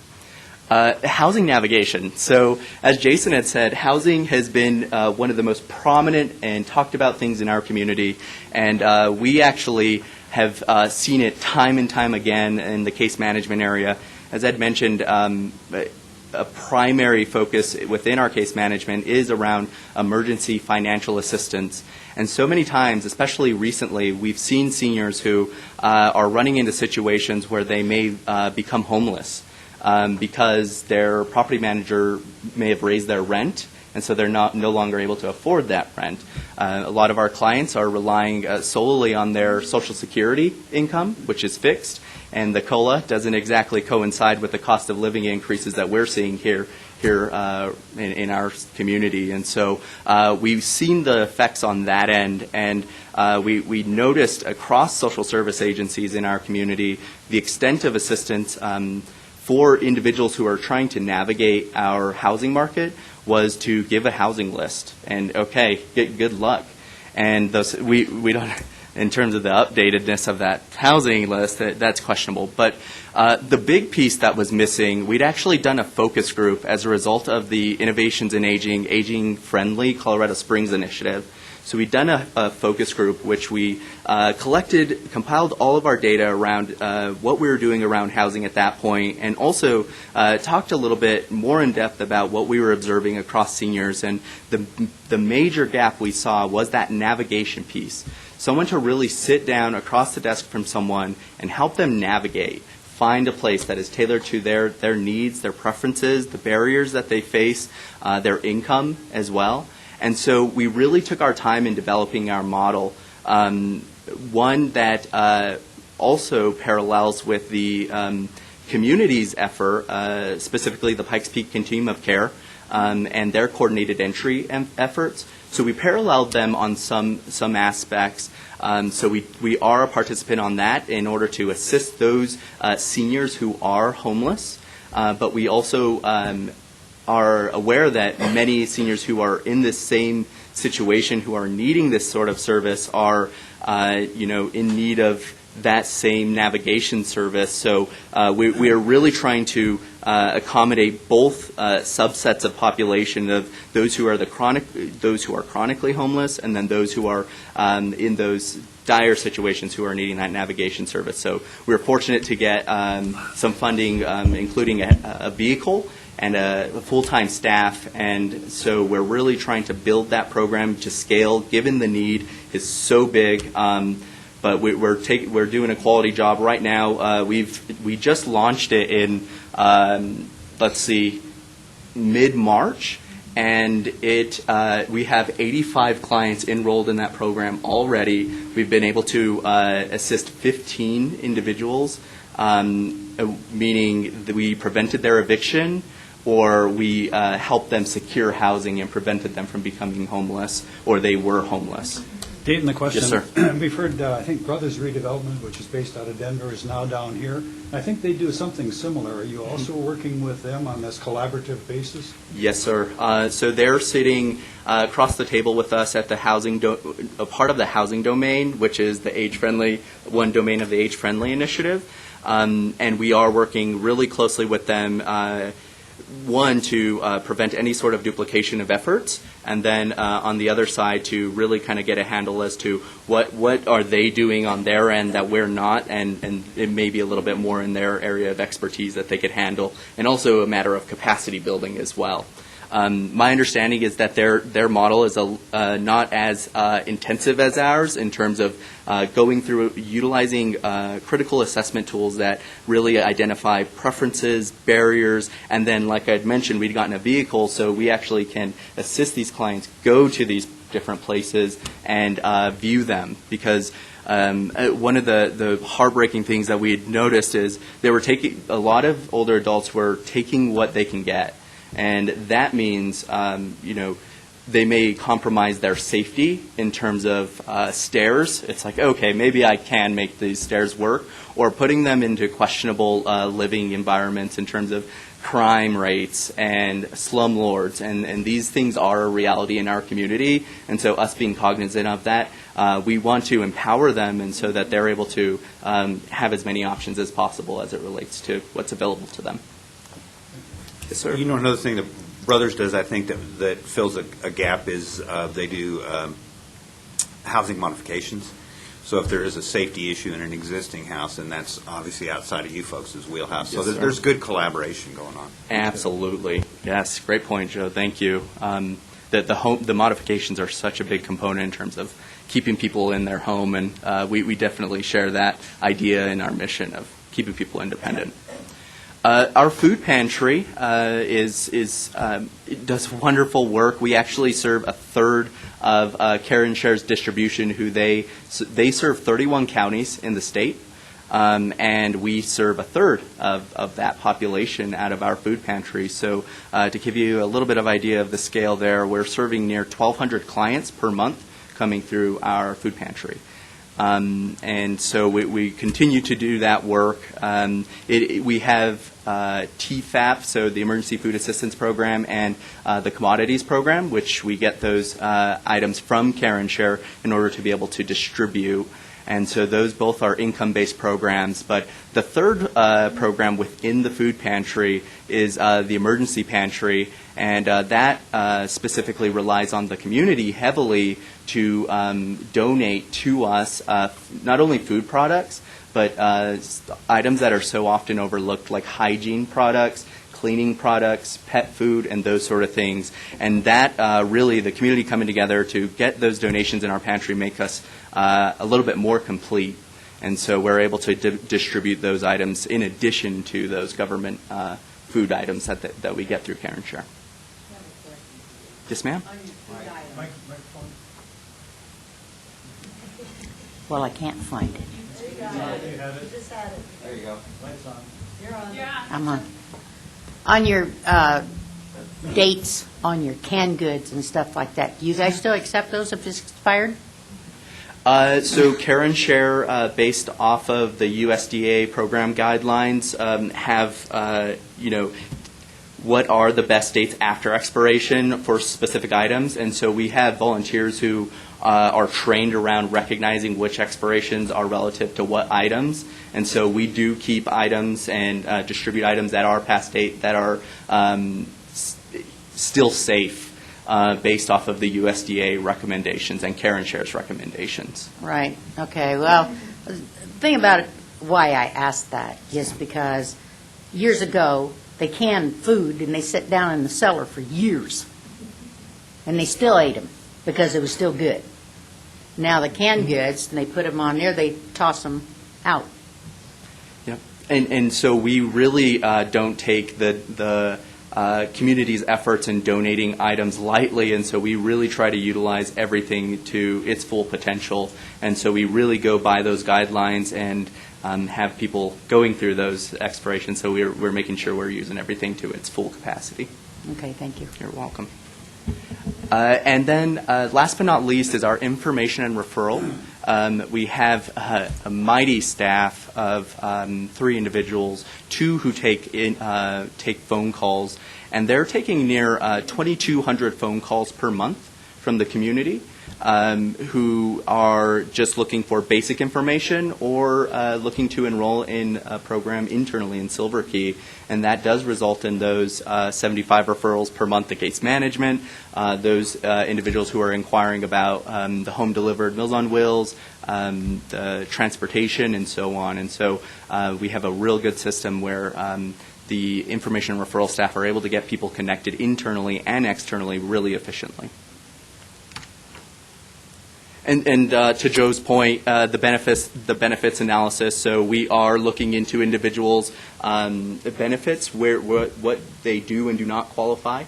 Housing navigation. So as Jason had said, housing has been one of the most prominent and talked about things in our community, and we actually have seen it time and time again in the case management area. As Ed mentioned, a primary focus within our case management is around emergency financial assistance. And so many times, especially recently, we've seen seniors who are running into situations where they may become homeless because their property manager may have raised their rent, and so they're no longer able to afford that rent. A lot of our clients are relying solely on their Social Security income, which is fixed, and the COLA doesn't exactly coincide with the cost of living increases that we're seeing here in our community. And so we've seen the effects on that end, and we noticed across social service agencies in our community the extent of assistance for individuals who are trying to navigate our housing market was to give a housing list, and okay, good luck. And those, we don't, in terms of the updatedness of that housing list, that's questionable. But the big piece that was missing, we'd actually done a focus group as a result of the Innovations in Aging-Friendly Colorado Springs initiative. So we'd done a focus group which we compiled all of our data around what we were doing around housing at that point, and also talked a little bit more in depth about what we were observing across seniors. And the major gap we saw was that navigation piece. Someone to really sit down across the desk from someone and help them navigate, find a place that is tailored to their needs, their preferences, the barriers that they face, their income as well. And so we really took our time in developing our model, one that also parallels with the community's effort, specifically the Pikes Peak Continuum of Care and their coordinated entry efforts. So we paralleled them on some aspects. So we are a participant on that in order to assist those seniors who are homeless, but we also are aware that many seniors who are in this same situation, who are needing this sort of service, are in need of that same navigation service. So we are really trying to accommodate both subsets of population, of those who are chronically homeless, and then those who are in those dire situations who are needing that navigation service. So we're fortunate to get some funding, including a vehicle and a full-time staff, and so we're really trying to build that program to scale, given the need is so big. But we're doing a quality job right now. We just launched it in mid-March, and we have 85 clients enrolled in that program already. We've been able to assist 15 individuals, meaning that we prevented their eviction, or we helped them secure housing and prevented them from becoming homeless, or they were homeless. Dayton, the question. Yes, sir. We've heard, I think Brothers Redevelopment, which is based out of Denver, is now down here. I think they do something similar. Are you also working with them on this collaborative basis? Yes, sir. So they're sitting across the table with us at the a part of the housing domain, which is the age-friendly, one domain of the age-friendly initiative. And we are working really closely with them, one, to prevent any sort of duplication of efforts, and then on the other side to really kind of get a handle as to what are they doing on their end that we're not, and it may be a little bit more in their area of expertise that they could handle, and also a matter of capacity building as well. My understanding is that their model is not as intensive as ours in terms of going through utilizing critical assessment tools that really identify preferences, barriers, and then, like I'd mentioned, we'd gotten a vehicle, so we actually can assist these clients go to these different places and view them, because one of the heartbreaking things that we had noticed is a lot of older adults were taking what they can get. And that means, they may compromise their safety in terms of stairs. It's like, okay, maybe I can make these stairs work, or putting them into questionable living environments in terms of crime rates and slumlords, and these things are a reality in our community, and so us being cognizant of that, we want to empower them and so that they're able to have as many options as possible as it relates to what's available to them. Yes, sir. You know, another thing that Brothers does, I think, that fills a gap is they do housing modifications. So if there is a safety issue in an existing house, then that's obviously outside of you folks' wheelhouse. So Yes, sir. there's good collaboration going on. Absolutely. Yes. Great point, Joe. Thank you. The modifications are such a big component in terms of keeping people in their home, and we definitely share that idea in our mission of keeping people independent. Our food pantry it does wonderful work. We actually serve a third of Care and Share's distribution, who they serve 31 counties in the state, and we serve a third of that population out of our food pantry. So to give you a little bit of idea of the scale there, we're serving near 1,200 clients per month coming through our food pantry. And so we continue to do that work. We have TFAP, so the Emergency Food Assistance Program, and the Commodities Program, which we get those items from Care and Share in order to be able to distribute. And so those both are income-based programs. But the third program within the food pantry is the emergency pantry, and that specifically relies on the community heavily to donate to us not only food products, but items that are so often overlooked, like hygiene products, cleaning products, pet food, and those sort of things. And that really, the community coming together to get those donations in our pantry make us a little bit more complete. And so we're able to distribute those items in addition to those government food items that we get through Care and Share. Yes, ma'am? Well, I can't find it. There you go. Lights on. I'm on. On your dates on your canned goods and stuff like that, do you guys still accept those if it's expired? So Care and Share, based off of the USDA program guidelines, have, what are the best dates after expiration for specific items. And so we have volunteers who are trained around recognizing which expirations are relative to what items. And so we do keep items and distribute items that are past date that are still safe based off of the USDA recommendations and Care and Share's recommendations. Right. Okay. Well, the thing about it, why I asked that is because years ago they canned food and they sat down in the cellar for years, and they still ate them because it was still good. Now the canned goods, and they put them on there, they toss them out. Yep. And so we really don't take the community's efforts in donating items lightly, and so we really try to utilize everything to its full potential. And so we really go by those guidelines and have people going through those expirations, so we're making sure we're using everything to its full capacity. Okay, thank you. You're welcome. And then last but not least is our information and referral. We have a mighty staff of 3 individuals, 2 who take phone calls, and they're taking near 2,200 phone calls per month from the community who are just looking for basic information or looking to enroll in a program internally in Silver Key. And that does result in those 75 referrals per month to case management, those individuals who are inquiring about the home-delivered Meals on Wheels, the transportation, and so on. And so we have a real good system where the information and referral staff are able to get people connected internally and externally really efficiently. And to Joe's point, the benefits analysis. So we are looking into individuals' benefits, what they do and do not qualify.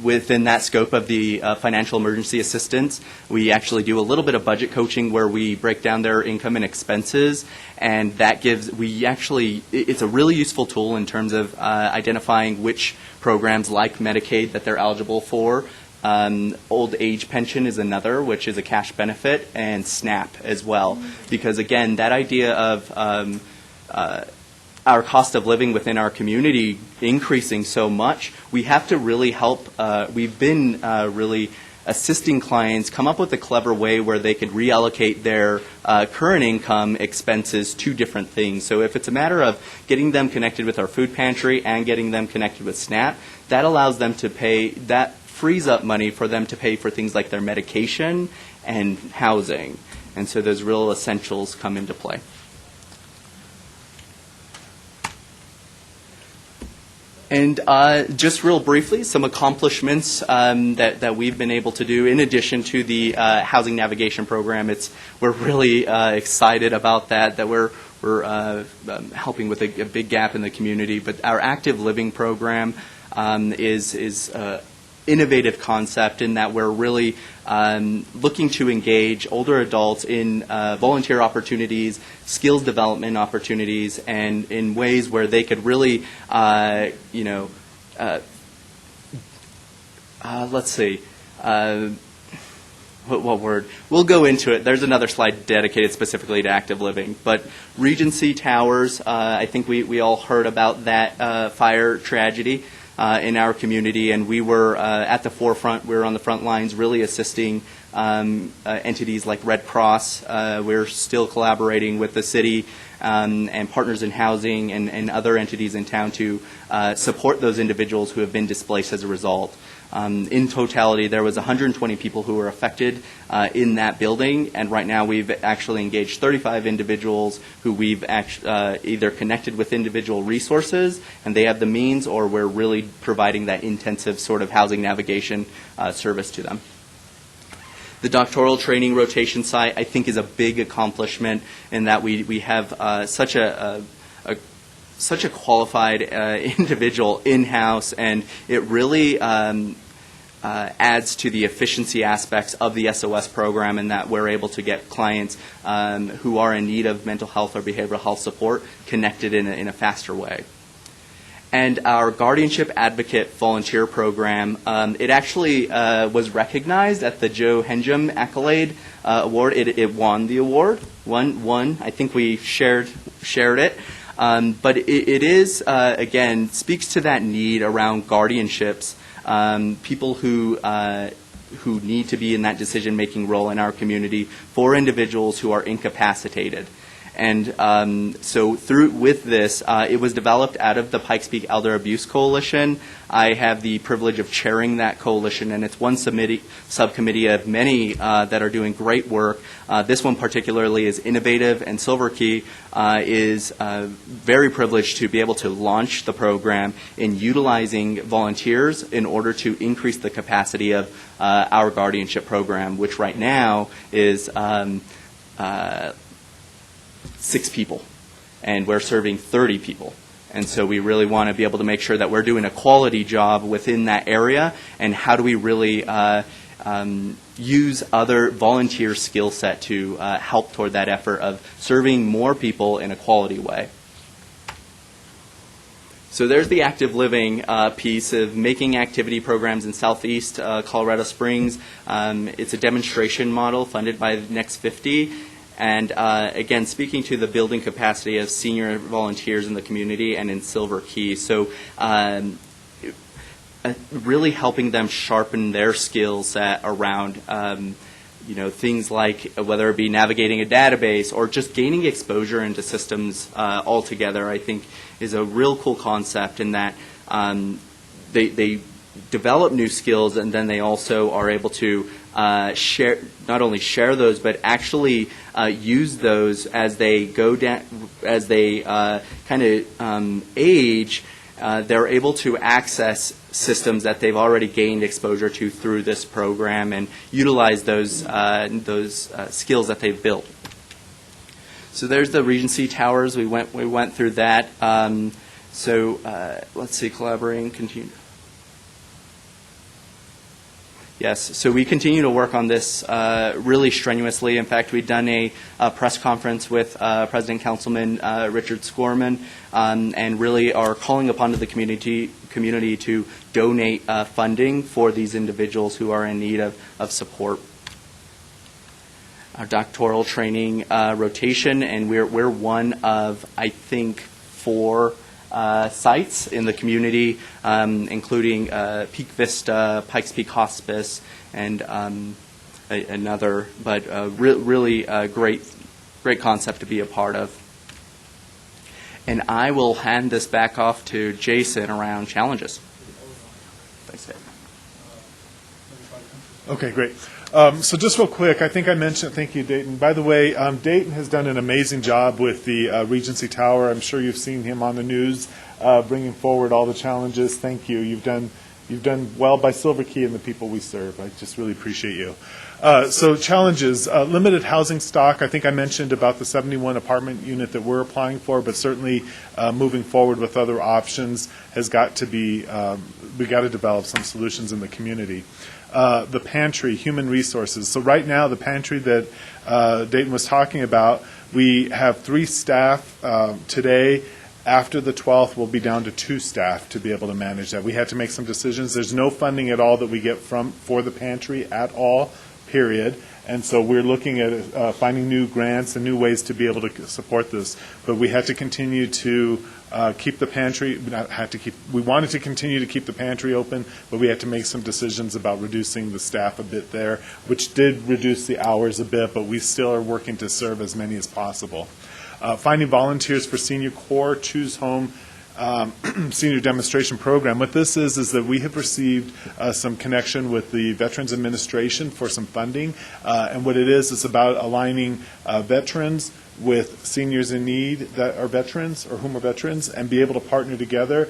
Within that scope of the financial emergency assistance, we actually do a little bit of budget coaching where we break down their income and expenses, and that it's a really useful tool in terms of identifying which programs like Medicaid that they're eligible for. Old age pension is another, which is a cash benefit, and SNAP as well. Because again, that idea of our cost of living within our community increasing so much, we have to really help. We've been really assisting clients come up with a clever way where they could reallocate their current income expenses to different things. So if it's a matter of getting them connected with our food pantry and getting them connected with SNAP, that allows them to pay, that frees up money for them to pay for things like their medication and housing. And so those real essentials come into play. And just real briefly, some accomplishments that we've been able to do in addition to the housing navigation program. We're really excited about that we're helping with a big gap in the community. But our active living program is innovative concept in that we're really looking to engage older adults in volunteer opportunities, skills development opportunities, and in ways where they could really, let's see, what word? We'll go into it. There's another slide dedicated specifically to active living. But Regency Towers, I think we all heard about that fire tragedy in our community, and we were at the forefront. We were on the front lines really assisting entities like Red Cross. We're still collaborating with the city and Partners in Housing and other entities in town to support those individuals who have been displaced as a result. In totality, there was 120 people who were affected in that building, and right now we've actually engaged 35 individuals who we've either connected with individual resources, and they have the means, or we're really providing that intensive sort of housing navigation service to them. The doctoral training rotation site, I think, is a big accomplishment in that we have such a qualified individual in-house, and it really adds to the efficiency aspects of the SOS program in that we're able to get clients who are in need of mental health or behavioral health support connected in a faster way. And our Guardianship Advocate Volunteer Program, it actually was recognized at the Joe Henjum Accolade Award. It won the award. Won. I think we shared it. But it is, again, speaks to that need around guardianships, people who need to be in that decision-making role in our community for individuals who are incapacitated. And so with this, it was developed out of the Pikes Peak Elder Abuse Coalition. I have the privilege of chairing that coalition, and it's one subcommittee of many that are doing great work. This one particularly is innovative, and Silver Key is very privileged to be able to launch the program in utilizing volunteers in order to increase the capacity of our guardianship program, which right now is 6 people, and we're serving 30 people. And so we really want to be able to make sure that we're doing a quality job within that area, and how do we really use other volunteer skill set to help toward that effort of serving more people in a quality way. So there's the active living piece of making activity programs in Southeast Colorado Springs. It's a demonstration model funded by Next 50. And again, speaking to the building capacity of senior volunteers in the community and in Silver Key. So really helping them sharpen their skill set around things like whether it be navigating a database or just gaining exposure into systems altogether, I think is a real cool concept in that they develop new skills, and then they also are able to not only share those, but actually use those as they go down, as they kind of age. They're able to access systems that they've already gained exposure to through this program and utilize those skills that they've built. So there's the Regency Towers. We went through that. Let's see, collaborating, continue. Yes, so we continue to work on this really strenuously. In fact, we've done a press conference with President Councilman Richard Skorman, and really are calling upon the community to donate funding for these individuals who are in need of support. Our doctoral training rotation, and we're one of, I think, 4 sites in the community, including Peak Vista, Pikes Peak Hospice, and another, but really a great concept to be a part of. And I will hand this back off to Jason around challenges. Thanks, Dave. Okay, great. So just real quick, I think I mentioned, thank you, Dayton. By the way, Dayton has done an amazing job with the Regency Tower. I'm sure you've seen him on the news, bringing forward all the challenges. Thank you. You've done well by Silver Key and the people we serve. I just really appreciate you. So challenges, limited housing stock. I think I mentioned about the 71 apartment unit that we're applying for, but certainly moving forward with other options has got to be, we got to develop some solutions in the community. The pantry, human resources. So right now, the pantry that Dayton was talking about, we have 3 staff today. After the 12th, we'll be down to 2 staff to be able to manage that. We had to make some decisions. There's no funding at all that we get for the pantry at all, period. And so we're looking at finding new grants and new ways to be able to support this. But we had to continue to keep the pantry. We wanted to continue to keep the pantry open, but we had to make some decisions about reducing the staff a bit there, which did reduce the hours a bit, but we still are working to serve as many as possible. Finding volunteers for Senior Corps, Choose Home, senior demonstration program. What this is that we have received some connection with the Veterans Administration for some funding, and what it is about aligning veterans with seniors in need that are veterans or whom are veterans, and be able to partner together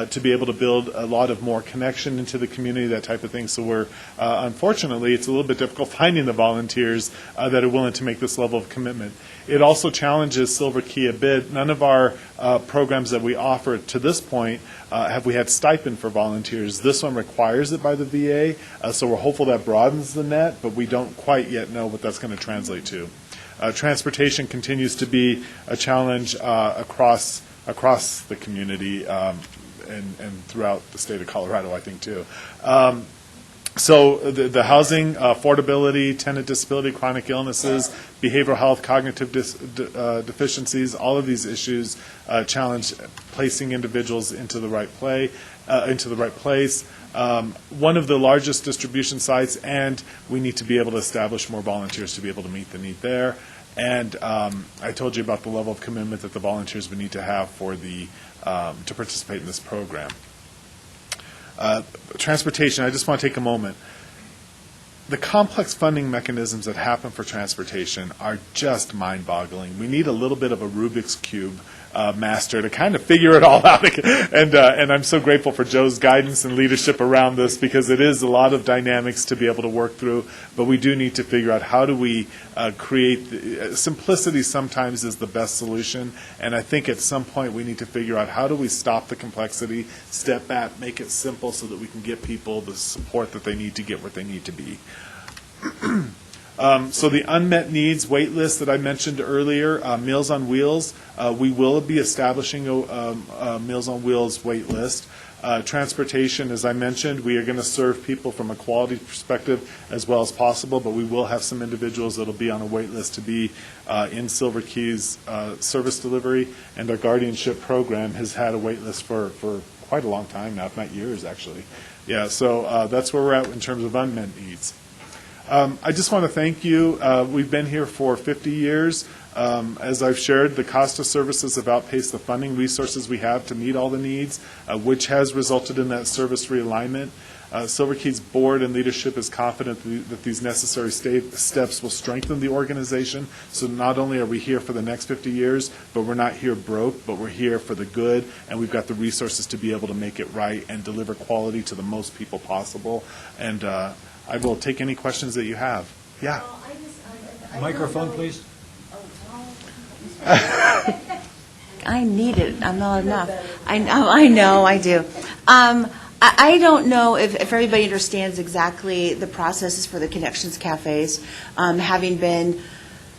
to be able to build a lot of more connection into the community, that type of thing. So we're, unfortunately, it's a little bit difficult finding the volunteers that are willing to make this level of commitment. It also challenges Silver Key a bit. None of our programs that we offer to this point have we had stipend for volunteers. This one requires it by the VA, so we're hopeful that broadens the net, but we don't quite yet know what that's going to translate to. Transportation continues to be a challenge across the community and throughout the state of Colorado, I think, too. So the housing, affordability, tenant disability, chronic illnesses, behavioral health, cognitive deficiencies, all of these issues challenge placing individuals into the right place. One of the largest distribution sites, and we need to be able to establish more volunteers to be able to meet the need there. And I told you about the level of commitment that the volunteers would need to have for the to participate in this program. Transportation, I just want to take a moment. The complex funding mechanisms that happen for transportation are just mind-boggling. We need a little bit of a Rubik's Cube master to kind of figure it all out. And I'm so grateful for Joe's guidance and leadership around this, because it is a lot of dynamics to be able to work through. But we do need to figure out how do we create simplicity. Sometimes is the best solution, and I think at some point we need to figure out how do we stop the complexity, step back, make it simple, so that we can get people the support that they need to get where they need to be. So the unmet needs wait list that I mentioned earlier, Meals on Wheels, we will be establishing a Meals on Wheels wait list. Transportation, as I mentioned, we are going to serve people from a quality perspective as well as possible, but we will have some individuals that will be on a wait list to be in Silver Key's service delivery, and our guardianship program has had a wait list for quite a long time now, if not years, actually. Yeah, so that's where we're at in terms of unmet needs. I just want to thank you. We've been here for 50 years. As I've shared, the cost of services have outpaced the funding resources we have to meet all the needs, which has resulted in that service realignment. Silver Key's board and leadership is confident that these necessary steps will strengthen the organization. So not only are we here for the next 50 years, but we're not here broke, but we're here for the good, and we've got the resources to be able to make it right and deliver quality to the most people possible. And I will take any questions that you have. Yeah. Microphone, please. I need it. I'm not enough. I know, I do. I don't know if everybody understands exactly the processes for the Connections Cafes. Having been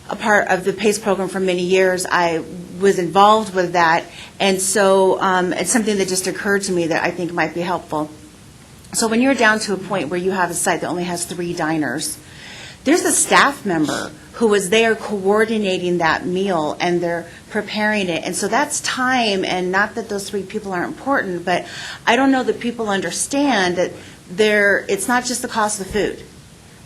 a part of the PACE program for many years, I was involved with that, and so it's something that just occurred to me that I think might be helpful. So when you're down to a point where you have a site that only has 3 diners, there's a staff member who is there coordinating that meal, and they're preparing it. And so that's time, and not that those 3 people aren't important, but I don't know that people understand that it's not just the cost of the food.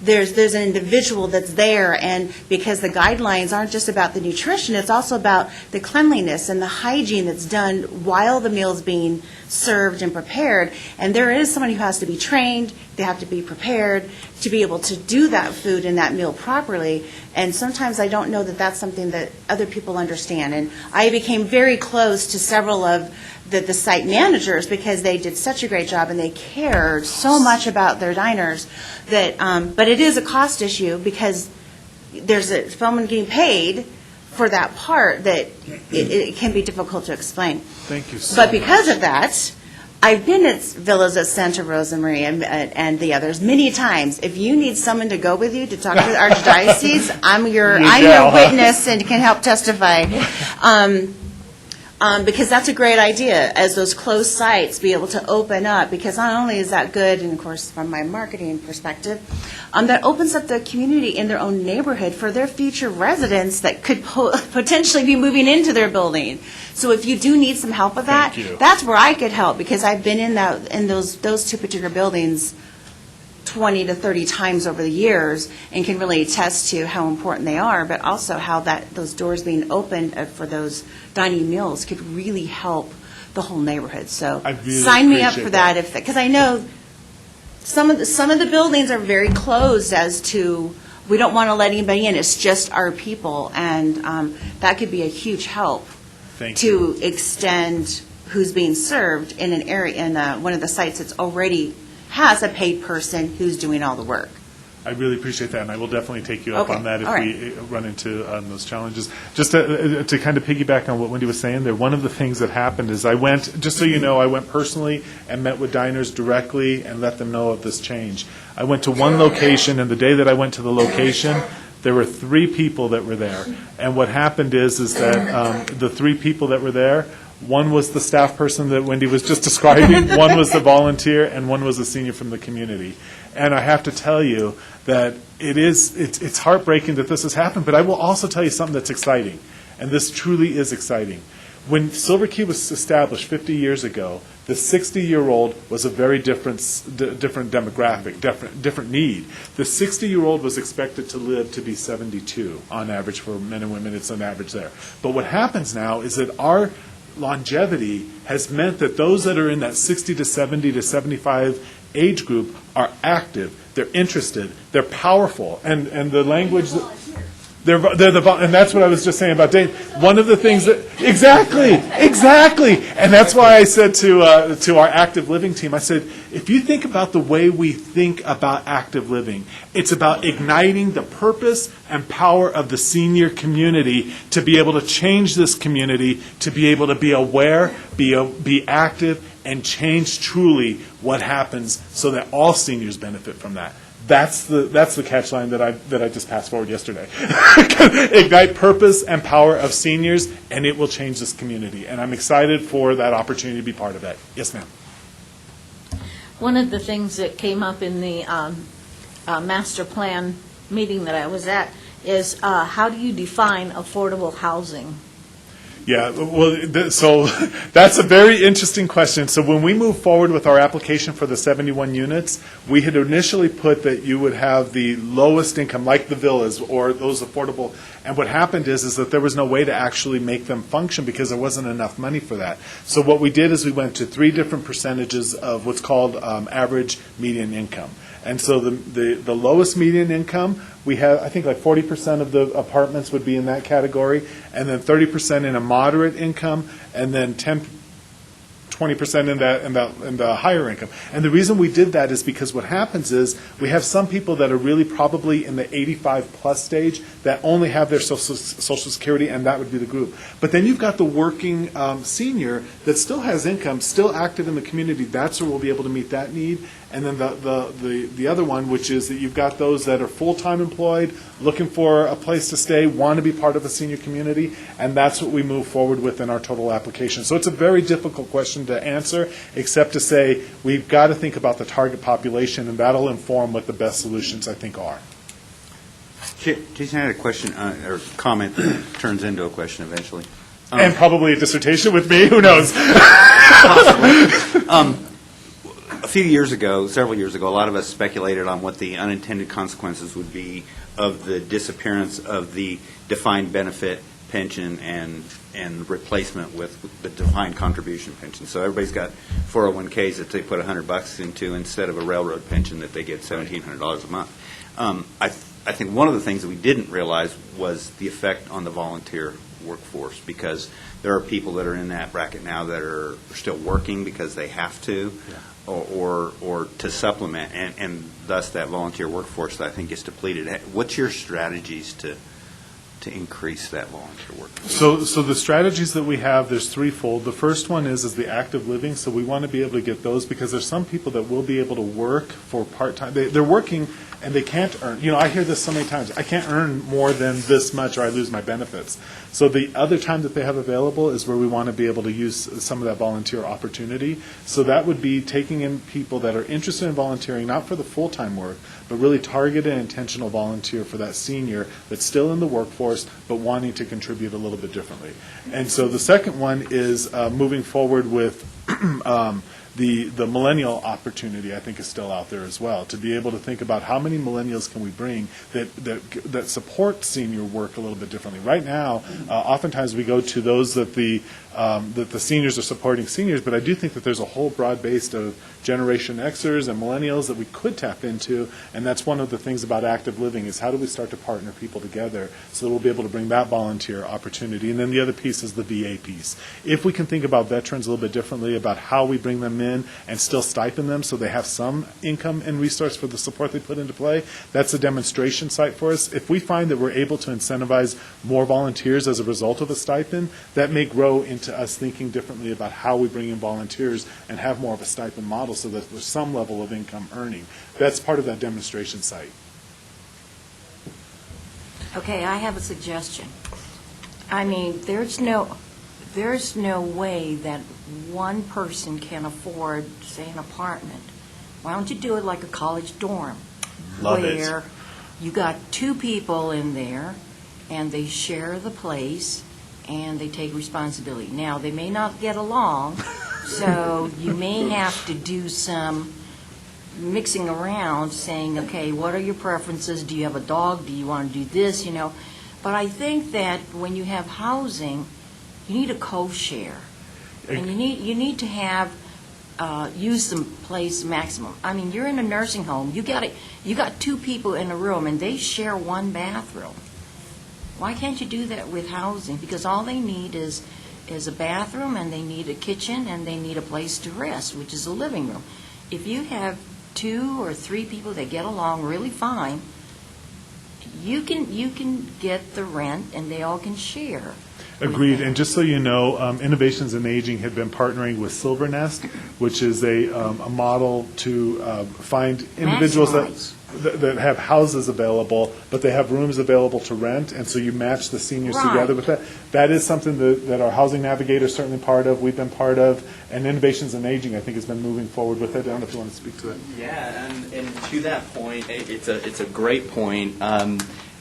There's an individual that's there, and because the guidelines aren't just about the nutrition, it's also about the cleanliness and the hygiene that's done while the meal's being served and prepared. And there is someone who has to be trained, they have to be prepared to be able to do that food and that meal properly. And sometimes I don't know that that's something that other people understand. And I became very close to several of the site managers because they did such a great job and they cared so much about their diners that, but it is a cost issue because there's someone getting paid for that part that it can be difficult to explain. Thank you so But much. because of that, I've been at Villas at Santa Rosa Maria and the others many times. If you need someone to go with you to talk to the Archdiocese, I'm your witness and can help testify. Because that's a great idea, as those closed sites be able to open up, because not only is that good, and of course from my marketing perspective, that opens up the community in their own neighborhood for their future residents that could potentially be moving into their building. So if you do need some help with that, that's where I could help, because I've been in those 2 particular buildings 20 to 30 times over the years and can really attest to how important they are, but also how those doors being opened for those dining meals could really help the whole neighborhood. So really sign me up appreciate for that, because I know some of the buildings are very closed as to we don't want to let anybody in. It's just our people, and that could be a huge help to extend who's being served in an area in one of the sites that's already has a paid person who's doing all the work. I really appreciate that, and I will definitely take you up Okay. on that if All we run into those challenges. Just to kind of piggyback on what Wendy was saying there, one of the things that happened is I went, just so you know, I went personally and met with diners directly and let them know of this change. I went to one location, and the day that I went to the location, there were 3 people that were there. And what happened is that the 3 people that were there, one was the staff person that Wendy was just describing, one was the volunteer, and one was a senior from the community. And I have to tell you that it's heartbreaking that this has happened, but I will also tell you something that's exciting, and this truly is exciting. When Silver Key was established 50 years ago, the 60-year-old was a very different demographic, different need. The 60-year-old was expected to live to be 72 on average for men and women. It's an average there. But what happens now is that our longevity has meant that those that are in that 60 to 70 to 75 age group are active, they're interested, they're powerful, and the language that and that's what I was just saying about Dave. One of the things that exactly, and that's why I said to our active living team, I said, if you think about the way we think about active living, it's about igniting the purpose and power of the senior community to be able to change this community, to be able to be aware, be active, and change truly what happens so that all seniors benefit from that. That's the catch line that I just passed forward yesterday. Ignite purpose and power of seniors, and it will change this community. And I'm excited for that opportunity to be part of that. Yes, ma'am. One of the things that came up in the master plan meeting that I was at is how do you define affordable housing? Yeah, well, so that's a very interesting question. So when we moved forward with our application for the 71 units, we had initially put that you would have the lowest income, like the villas or those affordable. And what happened is that there was no way to actually make them function because there wasn't enough money for that. So what we did is we went to 3 different percentages of what's called average median income. And so the lowest median income, we have, I think, like 40% of the apartments would be in that category, and then 30% in a moderate income, and then 20% in the higher income. And the reason we did that is because what happens is we have some people that are really probably in the 85-plus stage that only have their Social Security, and that would be the group. But then you've got the working senior that still has income, still active in the community. That's where we'll be able to meet that need. And then the other one, which is that you've got those that are full-time employed, looking for a place to stay, want to be part of a senior community, and that's what we move forward with in our total application. So it's a very difficult question to answer, except to say we've got to think about the target population, and that'll inform what the best solutions, I think, are. Jason, I had a question, or comment that turns into a question eventually. And probably a dissertation with me, who knows? A few years ago, several years ago, a lot of us speculated on what the unintended consequences would be of the disappearance of the defined benefit pension and replacement with the defined contribution pension. So everybody's got 401ks that they put $100 into instead of a railroad pension that they get $1,700 a month. I think one of the things that we didn't realize was the effect on the volunteer workforce, because there are people that are in that bracket now that are still working because they have to, or to supplement, and thus that volunteer workforce that I think gets depleted. What's your strategies to increase that volunteer workforce? So the strategies that we have, there's threefold. The first one is the active living. So we want to be able to get those, because there's some people that will be able to work for part-time. They're working and they can't earn. I hear this so many times. I can't earn more than this much or I lose my benefits. So the other time that they have available is where we want to be able to use some of that volunteer opportunity. So that would be taking in people that are interested in volunteering, not for the full-time work, but really targeted and intentional volunteer for that senior that's still in the workforce but wanting to contribute a little bit differently. And so the second one is moving forward with the millennial opportunity, I think, is still out there as well, to be able to think about how many millennials can we bring that support senior work a little bit differently. Right now, oftentimes we go to those that the seniors are supporting seniors, but I do think that there's a whole broad base of Generation Xers and millennials that we could tap into, and that's one of the things about active living is how do we start to partner people together so that we'll be able to bring that volunteer opportunity. And then the other piece is the VA piece. If we can think about veterans a little bit differently about how we bring them in and still stipend them so they have some income and resource for the support they put into play, that's a demonstration site for us. If we find that we're able to incentivize more volunteers as a result of a stipend, that may grow into us thinking differently about how we bring in volunteers and have more of a stipend model so that there's some level of income earning. That's part of that demonstration site. Okay, I have a suggestion. I mean, there's no way that one person can afford, say, an apartment. Why don't you do it like a college dorm? Love it. Where you got two people in there, and they share the place, and they take responsibility. Now, they may not get along, so you may have to do some mixing around, saying, okay, what are your preferences? Do you have a dog? Do you want to do this? But I think that when you have housing, you need a co-share. And you need to have, use the place maximum. I mean, you're in a nursing home. You got two people in a room, and they share one bathroom. Why can't you do that with housing? Because all they need is a bathroom, and they need a kitchen, and they need a place to rest, which is a living room. If you have 2 or 3 people that get along really fine, you can get the rent, and they all can share. Agreed. And just so you know, Innovations in Aging had been partnering with Silver Nest, which is a model to find individuals that have houses available, but they have rooms available to rent, and so you match the seniors together with that. That is something that our Housing Navigator is certainly part of, we've been part of, and Innovations in Aging, I think, has been moving forward with it. I don't know if you want to speak to that. Yeah, and to that point, it's a great point.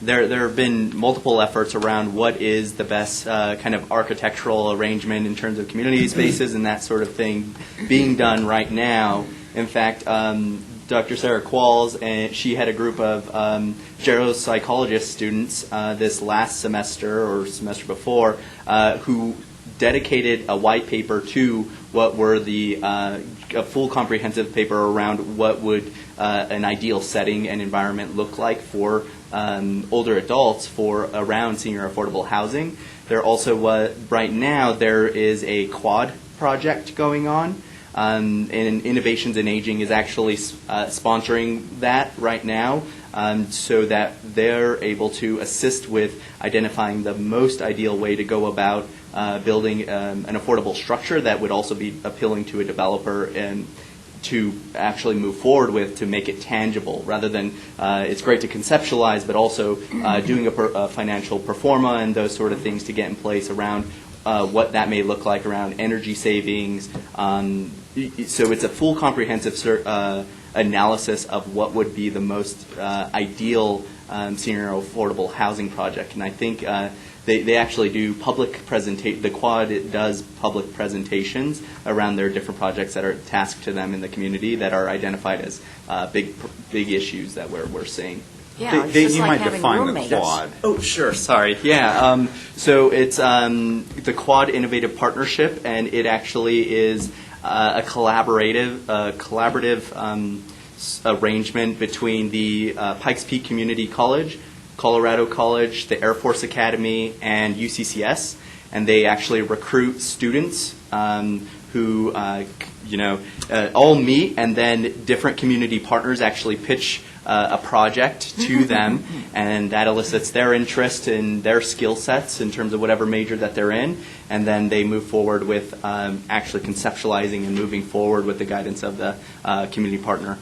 There have been multiple efforts around what is the best kind of architectural arrangement in terms of community spaces and that sort of thing being done right now. In fact, Dr. Sarah Qualls, and she had a group of geropsychologist students this last semester or semester before who dedicated a white paper to what were a full comprehensive paper around what would an ideal setting and environment look like for older adults for around senior affordable housing. There also right now there is a quad project going on. And Innovations in Aging is actually sponsoring that right now, so that they're able to assist with identifying the most ideal way to go about building an affordable structure that would also be appealing to a developer and to actually move forward with, to make it tangible, rather than it's great to conceptualize, but also doing a financial pro forma and those sort of things to get in place around what that may look like around energy savings. So it's a full comprehensive analysis of what would be the most ideal senior affordable housing project. And I think they actually do the Quad does public presentations around their different projects that are tasked to them in the community that are identified as big issues that we're seeing. Yeah, it's just like having roommates. Oh, sure. Sorry. Yeah. So it's the Quad Innovative Partnership, and it actually is a collaborative arrangement between the Pikes Peak Community College, Colorado College, the Air Force Academy, and UCCS, and they actually recruit students who all meet, and then different community partners actually pitch a project to them, and that elicits their interest in their skill sets in terms of whatever major that they're in, and then they move forward with actually conceptualizing and moving forward with the guidance of the community partner.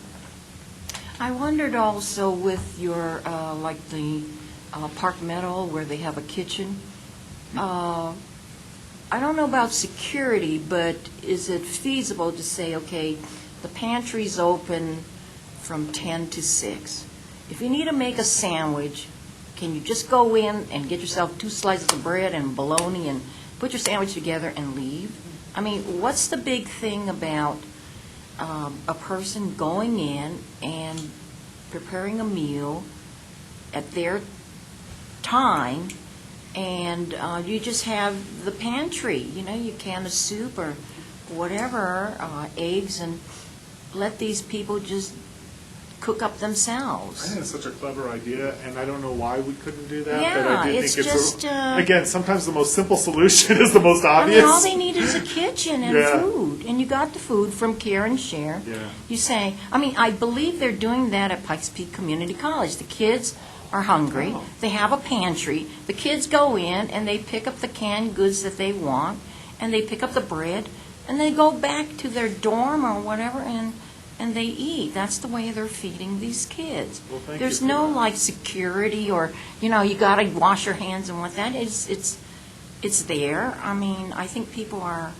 I wondered also with your, like the Park Meadow where they have a kitchen. I don't know about security, but is it feasible to say, okay, the pantry's open from 10 to 6. If you need to make a sandwich, can you just go in and get yourself 2 slices of bread and bologna and put your sandwich together and leave? I mean, what's the big thing about a person going in and preparing a meal at their time, and you just have the pantry, you can of soup or whatever, eggs, and let these people just cook up themselves. I think it's such a clever idea, and I don't know why we couldn't do that. Yeah, but I do it's think just, again, sometimes the most simple solution is the most obvious. I mean, all they need is a kitchen and Yeah. food, and you got the food from Care and Share. Yeah. You say, I believe they're doing that at Pikes Peak Community College. The kids are hungry. Oh. They have a pantry. The kids go in and they pick up the canned goods that they want, and they pick up the bread, and they go back to their dorm or whatever, and they eat. That's the way they're feeding these kids. Well, thank There's you for no that. like security or you got to wash your hands and what that is. It's there. I mean, I think people are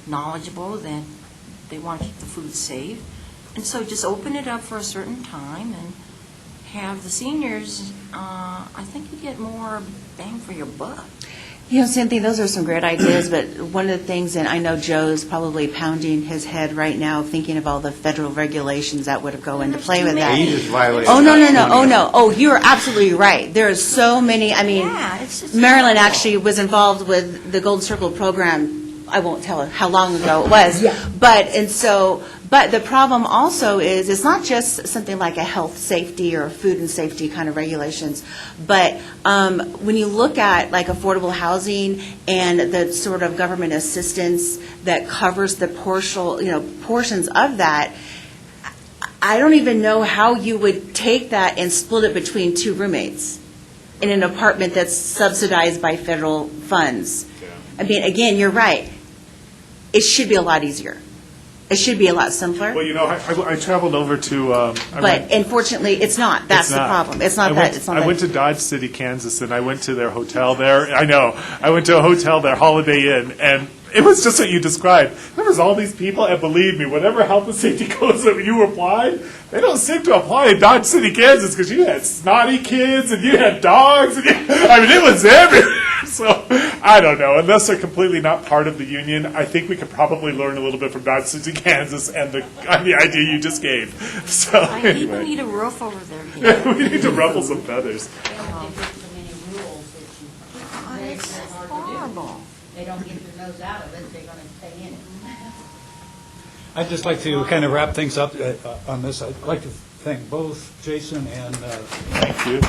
knowledgeable that they want to keep the food safe, and so just open it up for a certain time and have the seniors. I think you get more bang for your buck. Cynthia, those are some great ideas, but one of the things, and I know Joe's probably pounding his head right now thinking of all the federal regulations that would go into play with that. You just violated. Oh, no. Oh, no. Oh, you're absolutely right. There are so many, Yeah, it's just Marilyn horrible. actually was involved with the Golden Circle program. I won't tell how long ago it was. But the problem also is, it's not just something like a health safety or food and safety kind of regulations, but when you look at like affordable housing and the sort of government assistance that covers the portions of that, I don't even know how you would take that and split it between 2 roommates in an apartment that's subsidized by federal funds. I mean, again, you're right. It should be a lot easier. It should be a lot simpler. Well, I traveled over to. But unfortunately, it's not. That's the problem. It's not that. I went to Dodge City, Kansas, and I went to their hotel there. I know. I went to a hotel there, Holiday Inn, and it was just what you described. There was all these people, and believe me, whatever health and safety codes that you applied, they don't seem to apply in Dodge City, Kansas, because you had snotty kids, and you had dogs, and it was everywhere. So, I don't know. Unless they're completely not part of the union, I think we could probably learn a little bit from Dodge City, Kansas, and the idea you just gave. So, People anyway. need a roof over their head. We need to ruffle some feathers. It's horrible. They don't get their nose out of it, they're going to stay in it. I'd just like to kind of wrap things up on this. I'd like to thank both Jason and Thank you.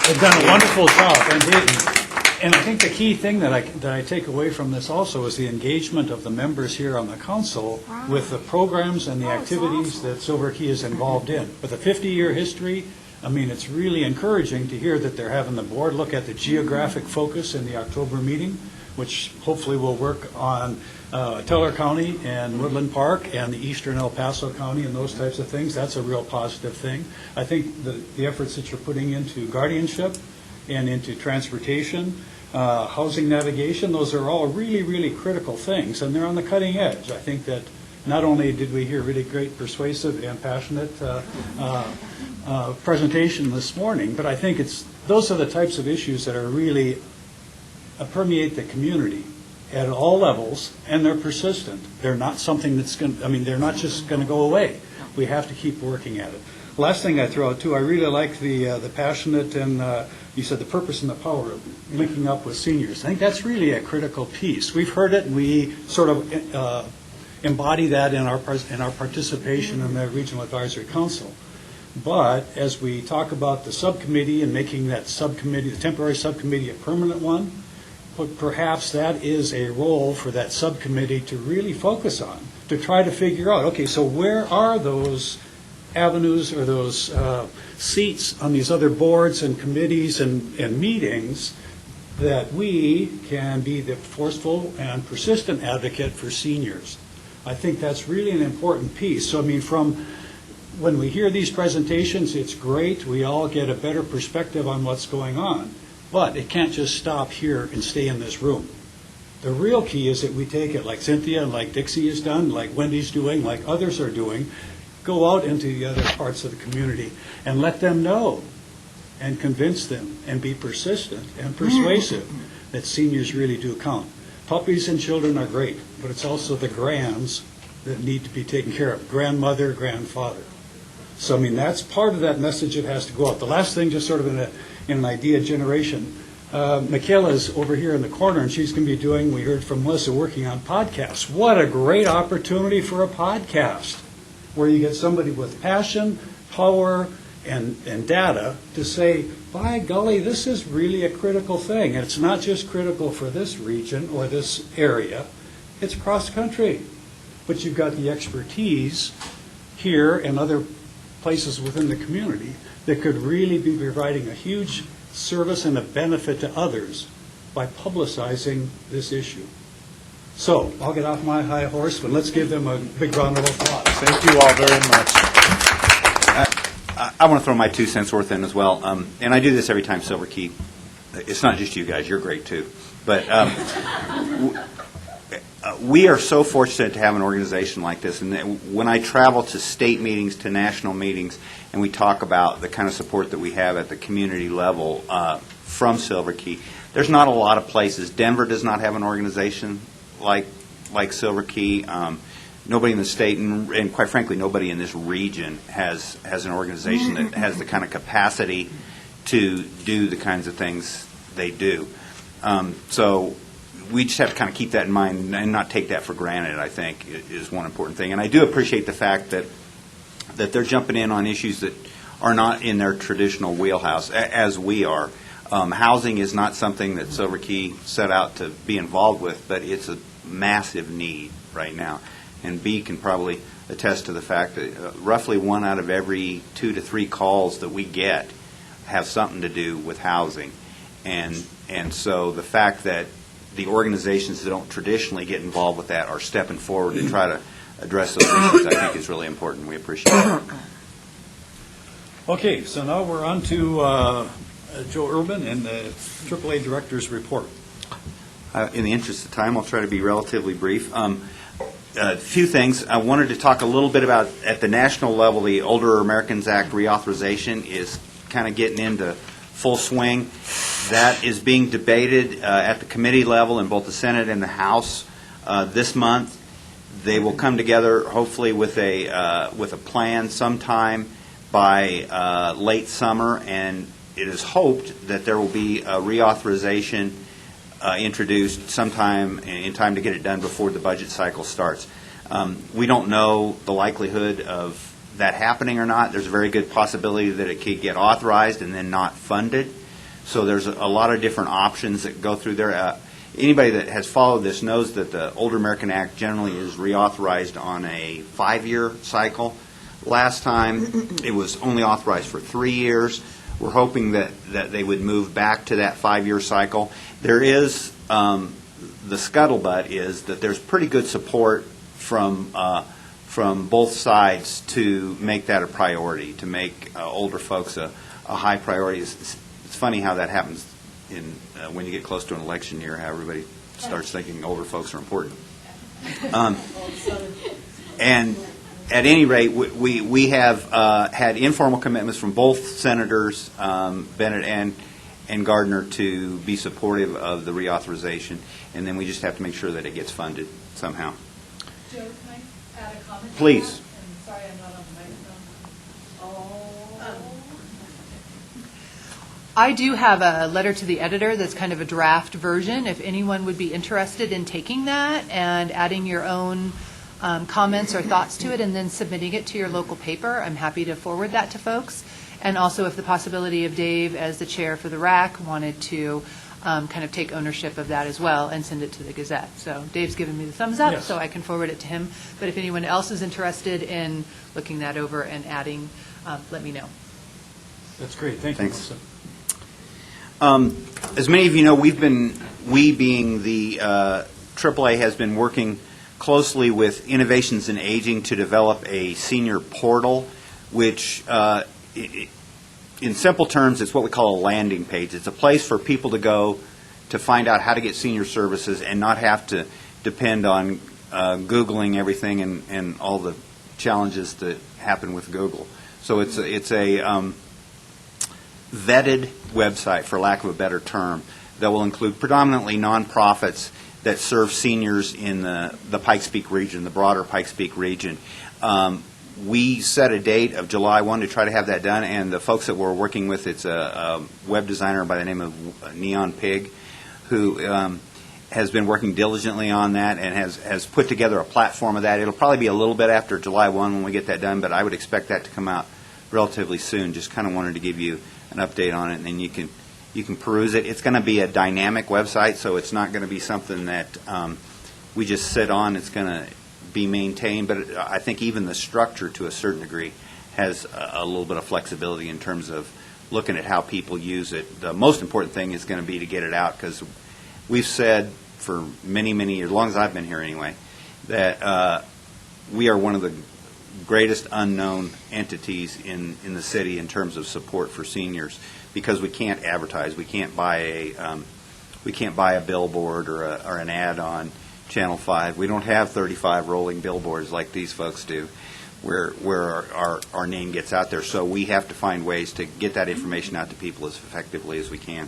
they've done a wonderful job, and Dayton. And I think the key thing that I take away from this also is the engagement of the members here on the council with the programs and the activities that Silver Key is involved in. With a 50-year history, I mean, it's really encouraging to hear that they're having the board look at the geographic focus in the October meeting, which hopefully will work on Teller County and Woodland Park and the eastern El Paso County and those types of things. That's a real positive thing. I think the efforts that you're putting into guardianship and into transportation, housing navigation, those are all really, really critical things, and they're on the cutting edge. I think that not only did we hear really great, persuasive, and passionate presentation this morning, but I think those are the types of issues that are really permeate the community at all levels, and they're persistent. They're not something that's they're not just going to go away. We have to keep working at it. Last thing I throw out, too, I really like the passionate and, you said, the purpose and the power of linking up with seniors. I think that's really a critical piece. We've heard it, and we sort of embody that in our participation in the Regional Advisory Council. But as we talk about the subcommittee and making that subcommittee, the temporary subcommittee, a permanent one, perhaps that is a role for that subcommittee to really focus on, to try to figure out, okay, so where are those avenues or those seats on these other boards and committees and meetings that we can be the forceful and persistent advocate for seniors. I think that's really an important piece. So, I mean, from when we hear these presentations, it's great. We all get a better perspective on what's going on. But it can't just stop here and stay in this room. The real key is that we take it like Cynthia and like Dixie has done, like Wendy's doing, like others are doing, go out into the other parts of the community and let them know and convince them and be persistent and persuasive that seniors really do count. Puppies and children are great, but it's also the grands that need to be taken care of, grandmother, grandfather. So, I mean, that's part of that message that has to go out. The last thing, just sort of in an idea generation, Michaela's over here in the corner, and she's going to be doing, we heard from Melissa, working on podcasts. What a great opportunity for a podcast, where you get somebody with passion, power, and data to say, by golly, this is really a critical thing. And it's not just critical for this region or this area, it's cross-country. But you've got the expertise here and other places within the community that could really be providing a huge service and a benefit to others by publicizing this issue. So, I'll get off my high horse, but let's give them a big round of applause. Thank you all very much. I want to throw my 2 cents worth in as well, and I do this every time Silver Key. It's not just you guys; you're great too. But we are so fortunate to have an organization like this. And when I travel to state meetings, to national meetings, and we talk about the kind of support that we have at the community level from Silver Key, there's not a lot of places. Denver does not have an organization like Silver Key. Nobody in the state, and quite frankly, nobody in this region has an organization that has the kind of capacity to do the kinds of things they do. So we just have to kind of keep that in mind and not take that for granted, I think, is one important thing. And I do appreciate the fact that they're jumping in on issues that are not in their traditional wheelhouse, as we are. Housing is not something that Silver Key set out to be involved with, but it's a massive need right now. And B can probably attest to the fact that roughly 1 out of every 2 to 3 calls that we get have something to do with housing. And so the fact that the organizations that don't traditionally get involved with that are stepping forward to try to address those issues, I think is really important. We appreciate it. Okay, so now we're on to Joe Urban and the AAA Director's Report. In the interest of time, I'll try to be relatively brief. A few things. I wanted to talk a little bit about, at the national level, the Older Americans Act reauthorization is kind of getting into full swing. That is being debated at the committee level in both the Senate and the House this month. They will come together, hopefully, with a plan sometime by late summer, and it is hoped that there will be a reauthorization introduced sometime in time to get it done before the budget cycle starts. We don't know the likelihood of that happening or not. There's a very good possibility that it could get authorized and then not funded. So there's a lot of different options that go through there. Anybody that has followed this knows that the Older American Act generally is reauthorized on a 5-year cycle. Last time, it was only authorized for 3 years. We're hoping that they would move back to that 5-year cycle. There is, the scuttlebutt is that there's pretty good support from both sides to make that a priority, to make older folks a high priority. It's funny how that happens when you get close to an election year, how everybody starts thinking older folks are important. And at any rate, we have had informal commitments from both senators, Bennett and Gardner, to be supportive of the reauthorization, and then we just have to make sure that it gets funded somehow. Joe, can I add a comment? Please. And sorry, I'm not on the microphone. I do have a letter to the editor that's kind of a draft version. If anyone would be interested in taking that and adding your own comments or thoughts to it and then submitting it to your local paper, I'm happy to forward that to folks. And also if the possibility of Dave, as the chair for the RAC, wanted to kind of take ownership of that as well and send it to the Gazette. So Dave's given me the thumbs up, Yes. so I can forward it to him. But if anyone else is interested in looking that over and adding, let me know. That's great. Thank you, Thanks. Melissa. As many of you know, we being the AAA has been working closely with Innovations in Aging to develop a senior portal, which in simple terms, it's what we call a landing page. It's a place for people to go to find out how to get senior services and not have to depend on Googling everything and all the challenges that happen with Google. So it's a vetted website, for lack of a better term, that will include predominantly nonprofits that serve seniors in the Pikes Peak region, the broader Pikes Peak region. We set a date of July 1 to try to have that done, and the folks that we're working with, it's a web designer by the name of Neon Pig, who has been working diligently on that and has put together a platform of that. It'll probably be a little bit after July 1 when we get that done, but I would expect that to come out relatively soon. Just kind of wanted to give you an update on it, and then you can peruse it. It's going to be a dynamic website, so it's not going to be something that we just sit on. It's going to be maintained, but I think even the structure to a certain degree has a little bit of flexibility in terms of looking at how people use it. The most important thing is going to be to get it out, because we've said for many, many years, as long as I've been here anyway, that we are one of the greatest unknown entities in the city in terms of support for seniors, because we can't advertise. We can't buy a billboard or an ad on Channel 5. We don't have 35 rolling billboards like these folks do, where our name gets out there. So we have to find ways to get that information out to people as effectively as we can.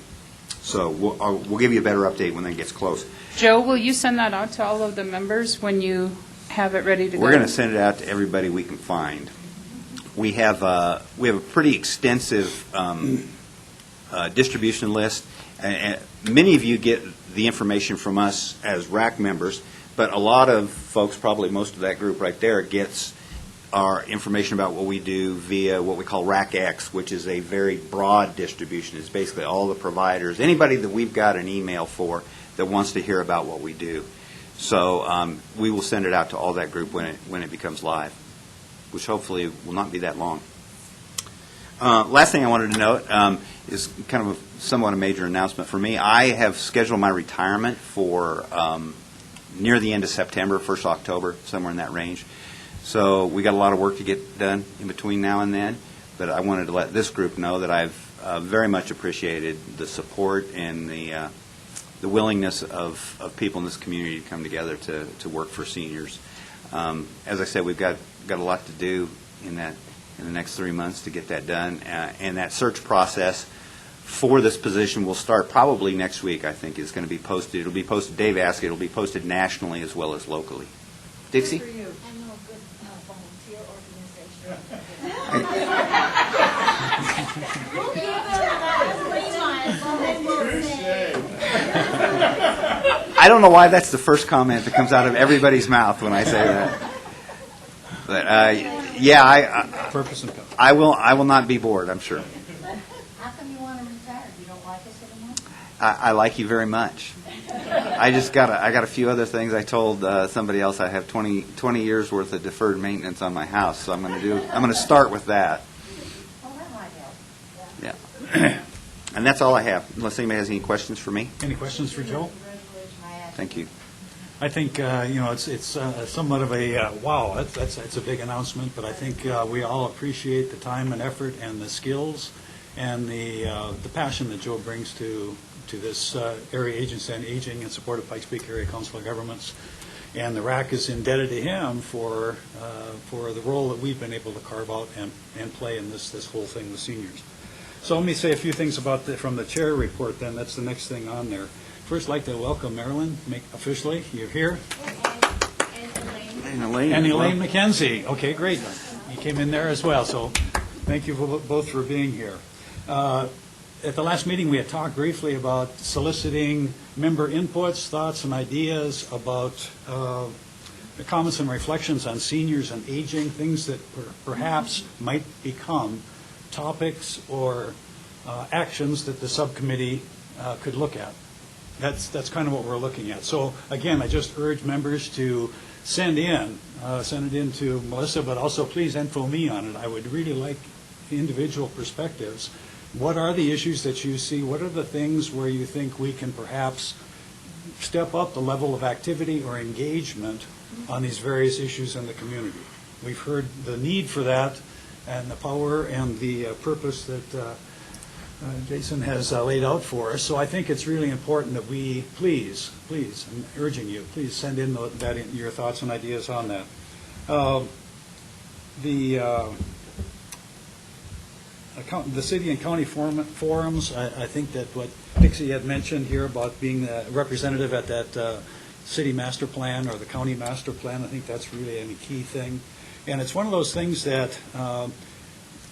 So we'll give you a better update when that gets close. Joe, will you send that out to all of the members when you have it ready to go? We're going to send it out to everybody we can find. We have a pretty extensive distribution list. And many of you get the information from us as RAC members, but a lot of folks, probably most of that group right there, gets our information about what we do via what we call RAC-X, which is a very broad distribution. It's basically all the providers, anybody that we've got an email for that wants to hear about what we do. So we will send it out to all that group when it becomes live, which hopefully will not be that long. Last thing I wanted to note is kind of somewhat a major announcement for me. I have scheduled my retirement for near the end of September, 1st October, somewhere in that range. So we got a lot of work to get done in between now and then, but I wanted to let this group know that I've very much appreciated the support and the willingness of people in this community to come together to work for seniors. As I said, we've got a lot to do in the next 3 months to get that done, and that search process for this position will start probably next week. I think is going to be posted. It'll be posted. Dave asked it. It'll be posted nationally as well as locally. Dixie? I know a good volunteer organization. We'll give them 3 months, and then we'll see. I don't know why that's the first comment that comes out of everybody's mouth when I say that. But I will not be bored, I'm sure. How come you want to retire? You don't like us I like you very much. I got a few other things. I told somebody else I have 20 years worth of deferred maintenance on my house, so I'm going to start with that. Yeah. And that's all I have, unless anybody has any questions for me. Any questions for Joe? Thank you. I think, it's somewhat of a, wow, that's a big announcement, but I think we all appreciate the time and effort and the skills and the passion that Joe brings to this area agency on aging in support of Pikes Peak Area Council of Governments. And the RAC is indebted to him for the role that we've been able to carve out and play in this whole thing with seniors. So let me say a few things about from the chair report then. That's the next thing on there. First, I'd like to welcome Marilyn officially. You're here. And Elaine. And Elaine McKenzie. Okay, great. You came in there as well, so thank you both for being here. At the last meeting, we had talked briefly about soliciting member inputs, thoughts, and ideas about the comments and reflections on seniors and aging, things that perhaps might become topics or actions that the subcommittee could look at. That's kind of what we're looking at. So again, I just urge members to send it in to Melissa, but also please info me on it. I would really like individual perspectives. What are the issues that you see? What are the things where you think we can perhaps step up the level of activity or engagement on these various issues in the community? We've heard the need for that and the power and the purpose that Jason has laid out for us. So I think it's really important that we please, I'm urging you, please send in your thoughts and ideas on that. The city and county forums, I think that what Dixie had mentioned here about being a representative at that city master plan or the county master plan, I think that's really a key thing. And it's one of those things that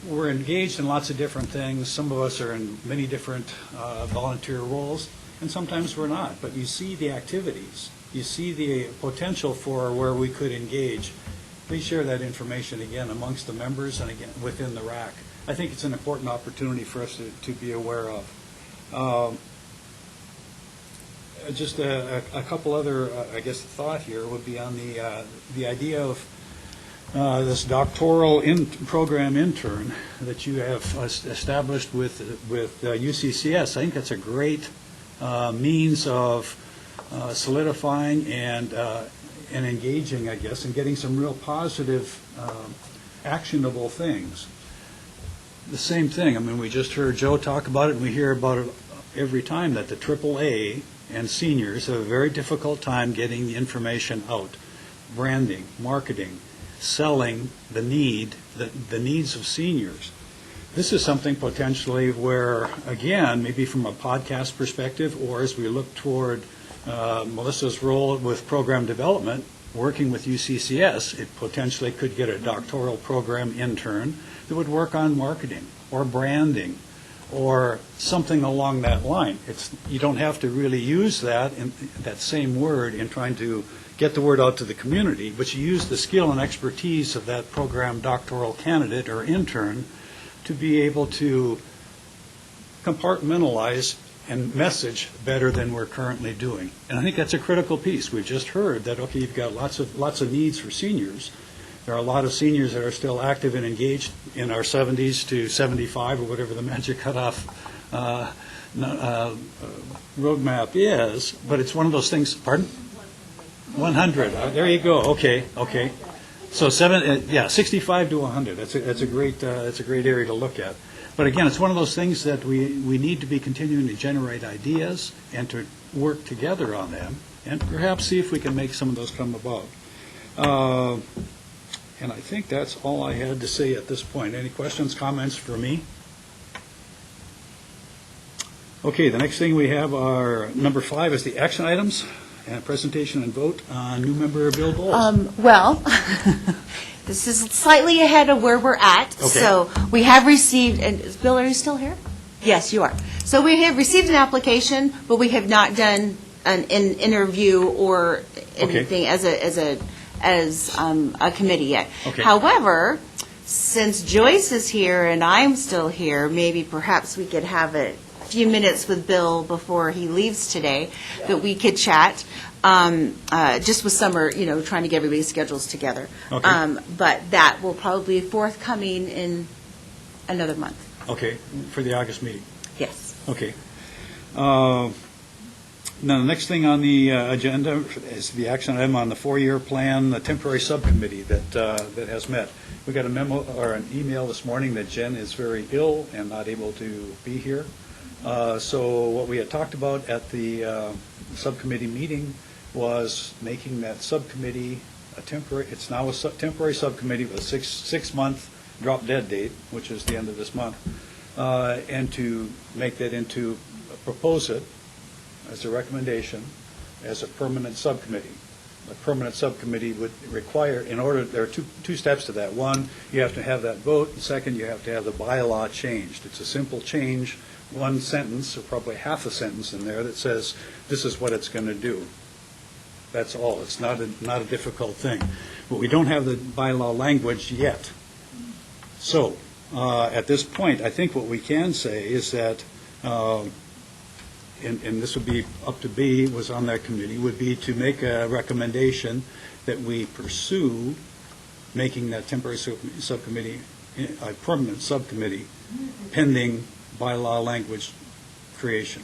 we're engaged in lots of different things. Some of us are in many different volunteer roles, and sometimes we're not. But you see the activities. You see the potential for where we could engage. Please share that information again amongst the members and again within the RAC. I think it's an important opportunity for us to be aware of. Just a couple other, I guess, thought here would be on the idea of this doctoral program intern that you have established with UCCS. I think that's a great means of solidifying and engaging, I guess, and getting some real positive, actionable things. The same thing. I mean, we just heard Joe talk about it, and we hear about it every time that the AAA and seniors have a very difficult time getting the information out. Branding, marketing, selling the needs of seniors. This is something potentially where, again, maybe from a podcast perspective, or as we look toward Melissa's role with program development, working with UCCS, it potentially could get a doctoral program intern that would work on marketing or branding or something along that line. You don't have to really use that same word in trying to get the word out to the community, but you use the skill and expertise of that program doctoral candidate or intern to be able to compartmentalize and message better than we're currently doing. And I think that's a critical piece. We've just heard that, okay, you've got lots of needs for seniors. There are a lot of seniors that are still active and engaged in our 70s to 75 or whatever the magic cutoff roadmap is, but it's one of those things, pardon? 100. There you go. Okay. So 65 to 100. That's a great area to look at. But again, it's one of those things that we need to be continuing to generate ideas and to work together on them, and perhaps see if we can make some of those come about. And I think that's all I had to say at this point. Any questions, comments for me? Okay, the next thing we have are number 5 is the action items and presentation and vote on new member Bill Bowles. Well, this is slightly ahead of where we're at. Okay. So we have received, and Bill, are you still here? Yes, you are. So we have received an application, but we have not done an interview or anything as a committee yet. Okay. However, since Joyce is here and I'm still here, maybe perhaps we could have it few minutes with Bill before he leaves today, that we could chat, just with summer, trying to get everybody's schedules together. Okay. But that will probably be forthcoming in another month. Okay, for the August meeting. Yes. Okay. Now, the next thing on the agenda is the action item on the four-year plan, the temporary subcommittee that has met. We got a memo or an email this morning that Jen is very ill and not able to be here. So what we had talked about at the subcommittee meeting was making that subcommittee it's now a temporary subcommittee with a six-month drop dead date, which is the end of this month, and to make that propose it as a recommendation as a permanent subcommittee. A permanent subcommittee would require, there are two steps to that. One, you have to have that vote, and second, you have to have the bylaw changed. It's a simple change, one sentence, or probably half a sentence in there that says, this is what it's going to do. That's all. It's not a difficult thing. But we don't have the bylaw language yet. So, at this point, I think what we can say is that, and this would be up to B, was on that committee, would be to make a recommendation that we pursue making that temporary subcommittee a permanent subcommittee pending bylaw language creation.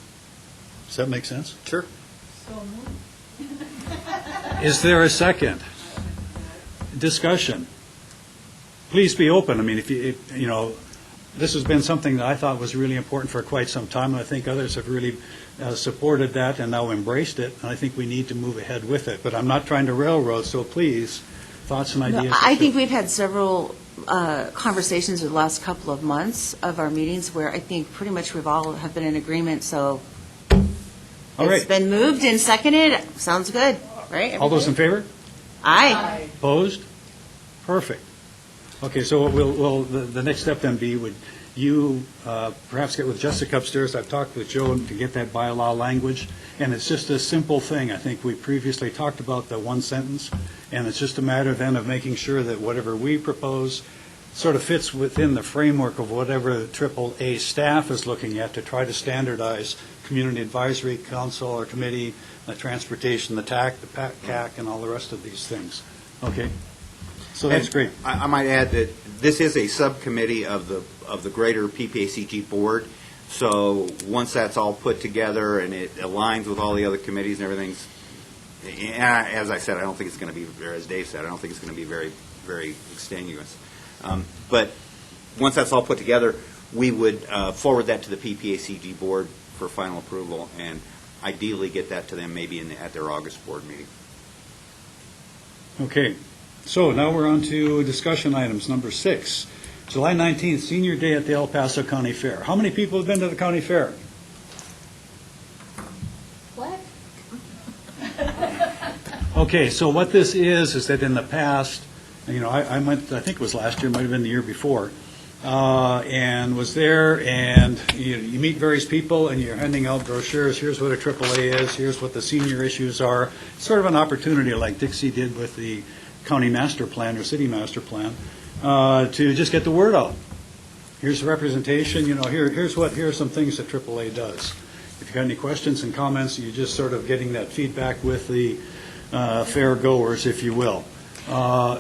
Does that make sense? Sure. Is there a second? Discussion. Please be open. I mean, if this has been something that I thought was really important for quite some time, and I think others have really supported that and now embraced it, and I think we need to move ahead with it. But I'm not trying to railroad, so please, thoughts and ideas. No, I think we've had several conversations in the last couple of months of our meetings where I think pretty much we've all have been in agreement, so All right. it's been moved and seconded. Sounds good, right? All those in favor? Aye. Opposed? Perfect. Okay, so the next step then be, would you perhaps get with Jessica upstairs? I've talked with Joe to get that bylaw language, and it's just a simple thing. I think we previously talked about the one sentence, and it's just a matter then of making sure that whatever we propose sort of fits within the framework of whatever the AAA staff is looking at to try to standardize Community Advisory Council or Committee, the Transportation, the TAC, the PAC, and all the rest of these things. Okay? So that's great. I might add that this is a subcommittee of the greater PPACG board. So once that's all put together and it aligns with all the other committees and everything's, as I said, I don't think it's going to be, or as Dave said, I don't think it's going to be very, very extenuous. But once that's all put together, we would forward that to the PPACG board for final approval and ideally get that to them maybe at their August board meeting. Okay. So now we're on to discussion items. Number 6, July 19th, Senior Day at the El Paso County Fair. How many people have been to the county fair? What? Okay, so what this is that in the past, I went, I think it was last year, might have been the year before, and was there, and you meet various people, and you're handing out brochures. Here's what a AAA is. Here's what the senior issues are. Sort of an opportunity like Dixie did with the county master plan or city master plan, to just get the word out. Here's the representation, here are some things that AAA does. If you've got any questions and comments, you're just sort of getting that feedback with the fair goers, if you will.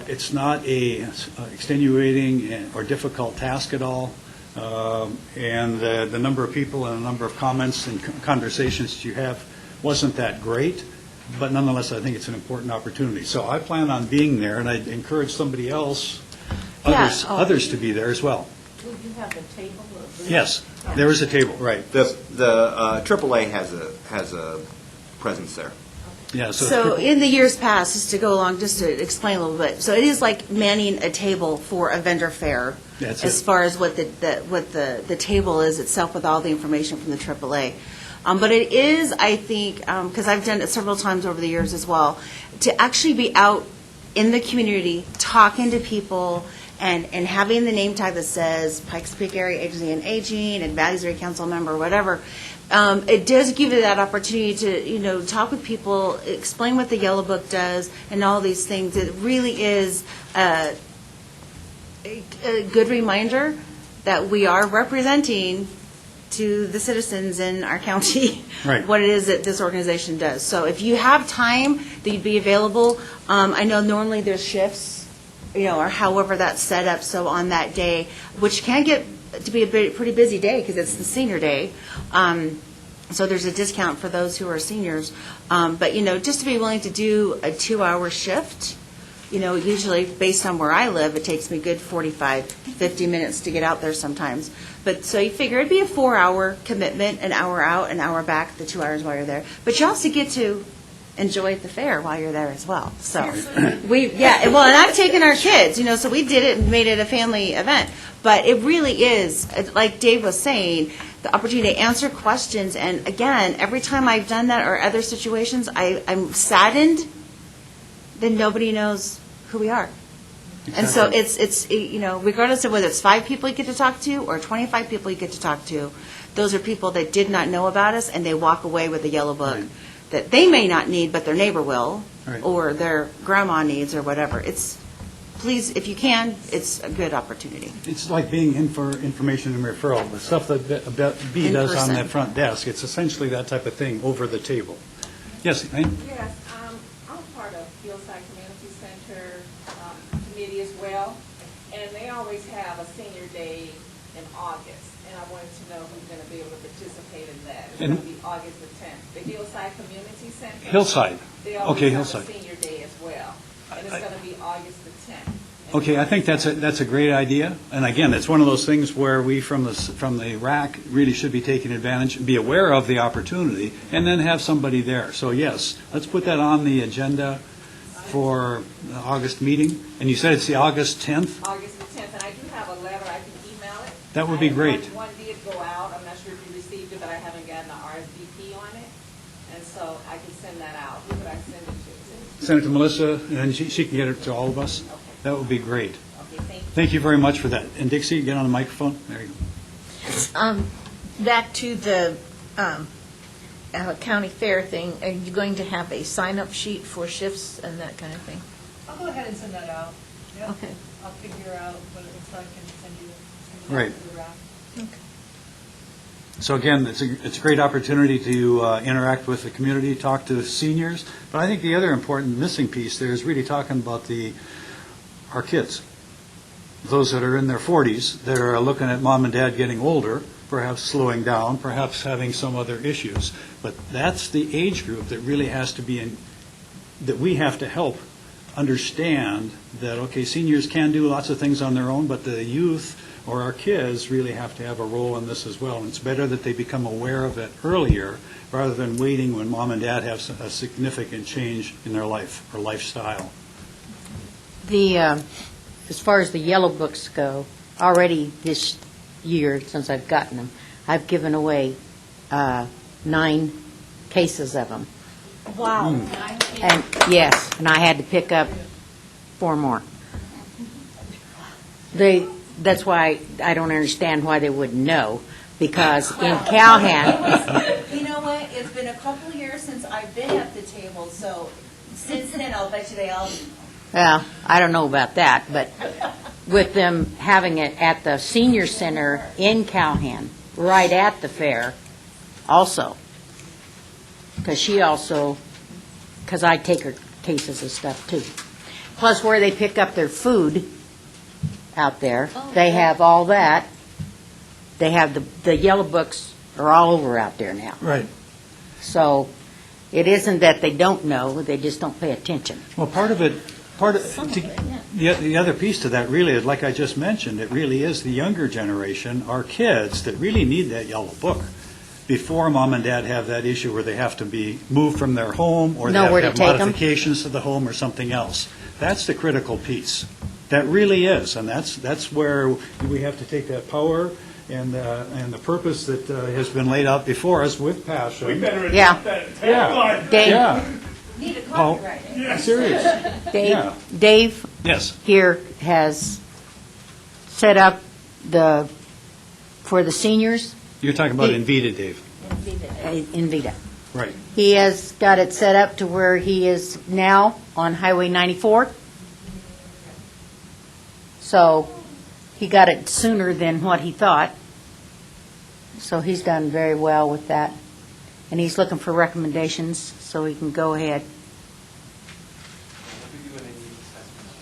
It's not a extenuating or difficult task at all, and the number of people and the number of comments and conversations you have wasn't that great. But nonetheless, I think it's an important opportunity. So I plan on being there, and I'd encourage somebody else, others to be there as well. Will you have a table? Yes, there is a table, right. The AAA has a presence there. Yeah. So in the years past, just to go along, just to explain a little bit, so it is like manning a table for a vendor fair. That's as it. far as what the table is itself with all the information from the AAA. But it is, I think, because I've done it several times over the years as well, to actually be out in the community, talking to people, and having the name tag that says Pikes Peak Area Agency on Aging, Advisory Council member, whatever. It does give you that opportunity to, talk with people, explain what the Yellow Book does, and all these things. It really is a good reminder that we are representing to the citizens in our county Right. what it is that this organization does. So if you have time that you'd be available, I know normally there's shifts, or however that's set up, so on that day, which can get to be a pretty busy day because it's the senior day, so there's a discount for those who are seniors. But, just to be willing to do a 2-hour shift, usually based on where I live, it takes me good 45, 50 minutes to get out there sometimes. But so you figure it'd be a 4-hour commitment, an hour out, an hour back, the 2 hours while you're there. But you also get to enjoy the fair while you're there as well. So and I've taken our kids, so we did it and made it a family event. But it really is, like Dave was saying, the opportunity to answer questions. And again, every time I've done that or other situations, I'm saddened that nobody knows who we are. And so it's regardless of whether it's 5 people you get to talk to or 25 people you get to talk to, those are people that did not know about us, and they walk away with a yellow book that they may not need, but their neighbor will, or their grandma needs, or whatever. Please, if you can, it's a good opportunity. It's like being in for information and referral. The stuff that B does on that front desk, it's essentially that type of thing over the table. Yes, Elaine? Yes, I'm part of Hillside Community Center committee as well, and they always have a senior day in August, and I wanted to know who's going to be able to participate in that. It's going to be August the 10th. The Hillside Community Center. Hillside. They always Okay, have Hillside. a senior day as well, and it's going to be August the 10th. Okay, I think that's a great idea. And again, it's one of those things where we from the RAC really should be taking advantage, be aware of the opportunity, and then have somebody there. So yes, let's put that on the agenda for the August meeting. And you said it's the August 10th? August the 10th, and I do have a letter. I can email it. That would be great. One did go out. I'm not sure if you received it, but I haven't gotten an RSVP on it, and so I can send that out. Who would I send it to? Send it to Melissa, and then she can get it to all of us. Okay. That would be great. Okay, thank you. Thank you very much for that. And Dixie, get on the microphone. There you go. Back to the county fair thing, are you going to have a sign-up sheet for shifts and that kind of thing? I'll go ahead and send that out. Yep. Okay. I'll figure out what it looks like and send you. Right. the draft. So again, it's a great opportunity to interact with the community, talk to seniors. But I think the other important missing piece there is really talking about our kids, those that are in their 40s, that are looking at mom and dad getting older, perhaps slowing down, perhaps having some other issues. But that's the age group that really has to be that we have to help understand that, okay, seniors can do lots of things on their own, but the youth or our kids really have to have a role in this as well. And it's better that they become aware of it earlier rather than waiting when mom and dad have a significant change in their life or lifestyle. As far as the yellow books go, already this year, since I've gotten them, I've given away 9 cases of them. Wow. And, yes, and I had to pick up 4 more. That's why I don't understand why they wouldn't know, because in Calhan, You know what? It's been a couple of years since I've been at the table, so since then, I'll bet you they all. well, I don't know about that, but with them having it at the senior center in Calhan, right at the fair, also, because I take her cases of stuff too. Plus where they pick up their food out there, they have all that. They have the yellow books are all over out there now. Right. So it isn't that they don't know, they just don't pay attention. Well, the other piece to that really is, like I just mentioned, it really is the younger generation, our kids, that really need that yellow book before mom and dad have that issue where they have to be moved from their home or they have to have modifications to the home or something else. That's the critical piece. That really is, and that's where we have to take that power and the purpose that has been laid out before us with passion. We better Yeah. adopt that Yeah. tagline. Dave, Yeah. Need a Oh, copyright. serious. Yeah. Dave Yes. here has set up for the seniors You're talking about Invita, Dave. in Vida. Right. He has got it set up to where he is now on Highway 94. So he got it sooner than what he thought. So he's done very well with that. And he's looking for recommendations so he can go ahead. We'll be doing a needs assessment.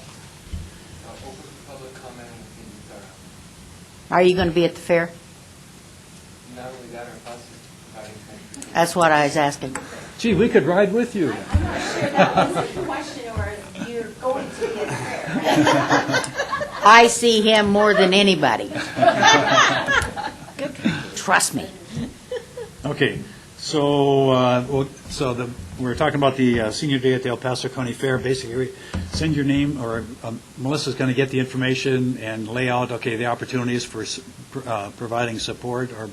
Open to public comment and opinions are Are you going to be at the fair? not only that, our bus is providing transportation. That's what I was asking. Gee, we could ride with you. I'm not sure that was a question or you're going to be there. I see him more than anybody. Trust me. Okay, so, we're talking about the Senior Day at the El Paso County Fair. Basically, send your name, or Melissa's going to get the information and lay out, okay, the opportunities for providing support or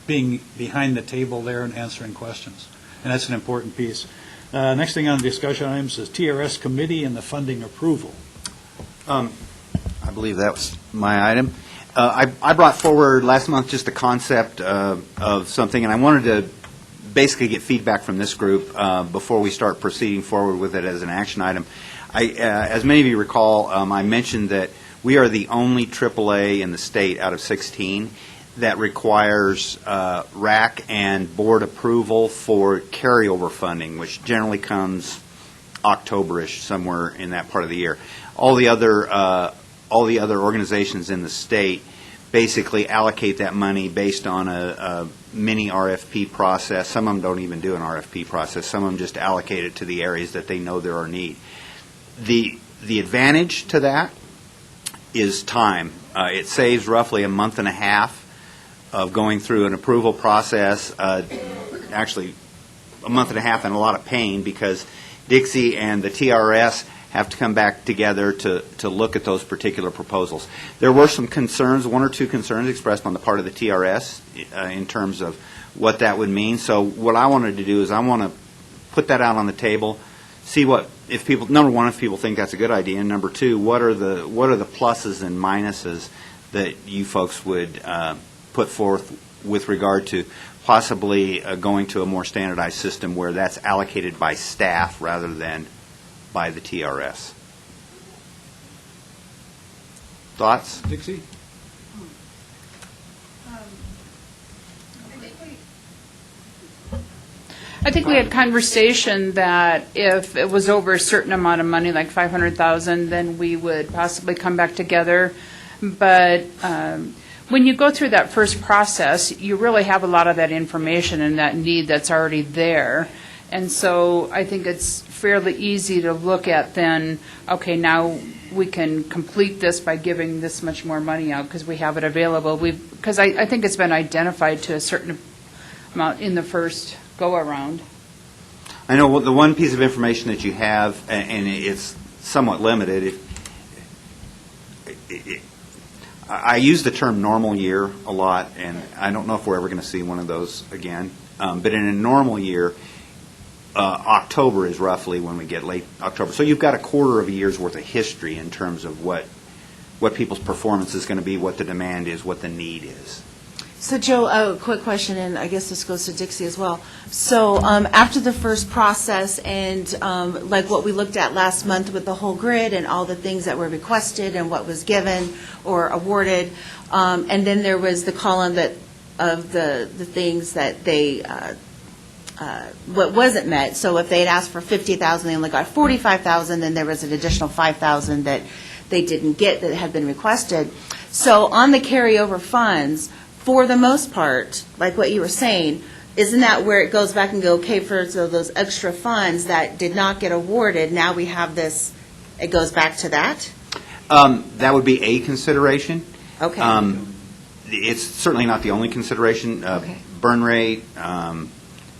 being behind the table there and answering questions. And that's an important piece. Next thing on the discussion items is TRS Committee and the funding approval. I believe that was my item. I brought forward last month just the concept of something, and I wanted to basically get feedback from this group before we start proceeding forward with it as an action item. As many of you recall, I mentioned that we are the only AAA in the state out of 16 that requires RAC and board approval for carryover funding, which generally comes October-ish, somewhere in that part of the year. All the other organizations in the state basically allocate that money based on a mini RFP process. Some of them don't even do an RFP process. Some of them just allocate it to the areas that they know there are need. The advantage to that is time. It saves roughly a month and a half of going through an approval process, actually a month and a half and a lot of pain, because Dixie and the TRS have to come back together to look at those particular proposals. There were some concerns, one or two concerns expressed on the part of the TRS in terms of what that would mean. So what I wanted to do is I want to put that out on the table, see what, if people, number one, if people think that's a good idea, and number two, what are the pluses and minuses that you folks would put forth with regard to possibly going to a more standardized system where that's allocated by staff rather than by the TRS. Thoughts? Dixie? I think we had conversation that if it was over a certain amount of money, like 500,000, then we would possibly come back together. But when you go through that first process, you really have a lot of that information and that need that's already there. And so I think it's fairly easy to look at then, okay, now we can complete this by giving this much more money out because we have it available. Because I think it's been identified to a certain amount in the first go-around. I know the one piece of information that you have, and it's somewhat limited. I use the term normal year a lot, and I don't know if we're ever going to see one of those again. But in a normal year, October is roughly when we get late October. So you've got a quarter of a year's worth of history in terms of what people's performance is going to be, what the demand is, what the need is. So, Joe, a quick question, and I guess this goes to Dixie as well. So after the first process and like what we looked at last month with the whole grid and all the things that were requested and what was given or awarded, and then there was the column that of the things that they what wasn't met. So if they had asked for 50,000, they only got 45,000, then there was an additional 5,000 that they didn't get that had been requested. So on the carryover funds, for the most part, like what you were saying, isn't that where it goes back and go, okay, for so those extra funds that did not get awarded, now we have this, it goes back to that? That would be a consideration. Okay. It's certainly not the only consideration. Okay. Burn rate,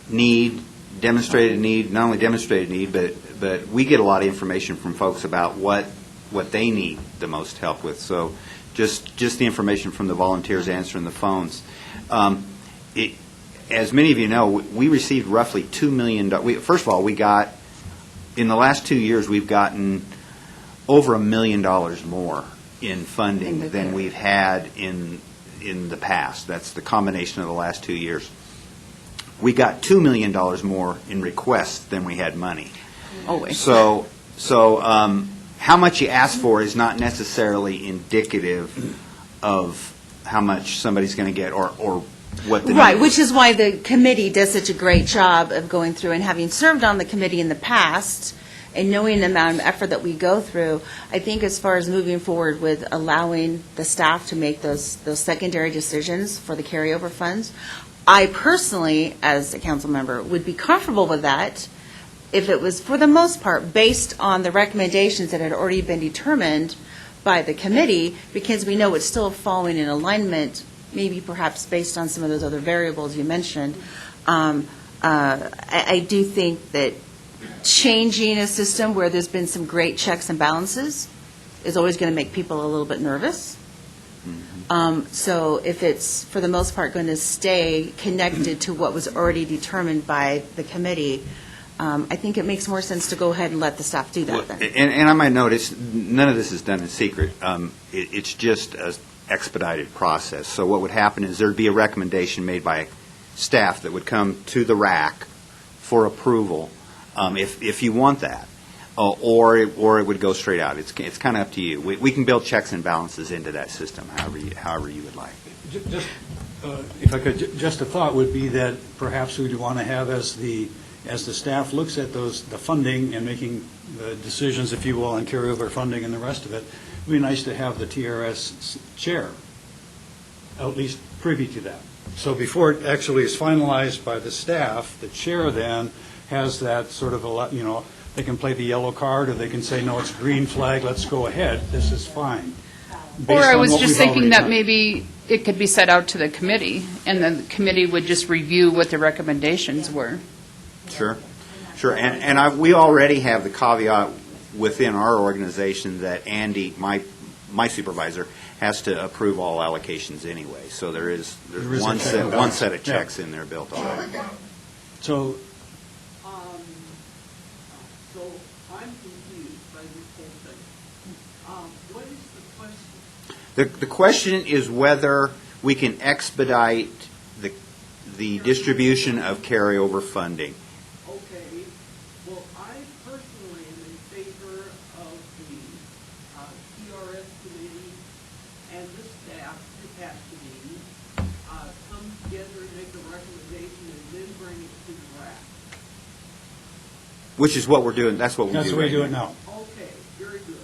need, demonstrated need, not only demonstrated need, but we get a lot of information from folks about what they need the most help with. So just the information from the volunteers answering the phones. As many of you know, we received roughly $2 million. First of all, we got, in the last 2 years, we've gotten over $1 million more in funding than we've had in the past. That's the combination of the last 2 years. We got $2 million more in requests than we had money. Always. So how much you ask for is not necessarily indicative of how much somebody's going to get, or what the Right, need which is why the committee does such a great job of going through, and having served on the committee in the past, and knowing the amount of effort that we go through, I think as far as moving forward with allowing the staff to make those secondary decisions for the carryover funds, I personally, as a council member, would be comfortable with that if it was, for the most part, based on the recommendations that had already been determined by the committee, because we know it's still falling in alignment, maybe perhaps based on some of those other variables you mentioned. I do think that changing a system where there's been some great checks and balances is always going to make people a little bit nervous. So if it's, for the most part, going to stay connected to what was already determined by the committee, I think it makes more sense to go ahead and let the staff do that then. And I might notice, none of this is done in secret. It's just an expedited process. So what would happen is there'd be a recommendation made by staff that would come to the RAC for approval, if you want that, or it would go straight out. It's kind of up to you. We can build checks and balances into that system, however you would like. Just, if I could, just a thought would be that perhaps we'd want to have, as the staff looks at the funding and making the decisions, if you will, on carryover funding and the rest of it, it would be nice to have the TRS chair at least privy to that. So before it actually is finalized by the staff, the chair then has that sort of, they can play the yellow card, or they can say, no, it's green flag, let's go ahead, this is fine. Or Based I on was what just we've thinking already that done. maybe it could be set out to the committee, and then the committee would just review what the recommendations were. Sure. And we already have the caveat within our organization that Andy, my supervisor, has to approve all allocations anyway. So there's one set of checks in there built already. So, So I'm confused by this whole thing. What is the question? The question is whether we can expedite the distribution of carryover funding. Okay, well, I personally am in favor of the TRS committee and the staff capacity come together and make a recommendation and then bring it to the RAC. Which is what we're doing, that's what we do. that's the way we do it now. Okay, very good.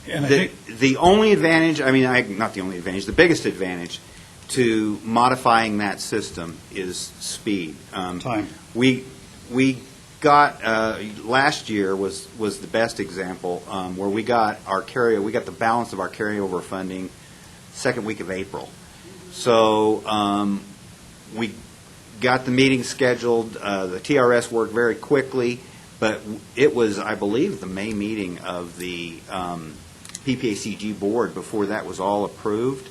And I think, The only advantage, not the only advantage, the biggest advantage to modifying that system is speed. Time. We got, last year was the best example, where we got the balance of our carryover funding second week of April. So we got the meeting scheduled, the TRS worked very quickly, but it was, I believe, the May meeting of the PPACG board before that was all approved.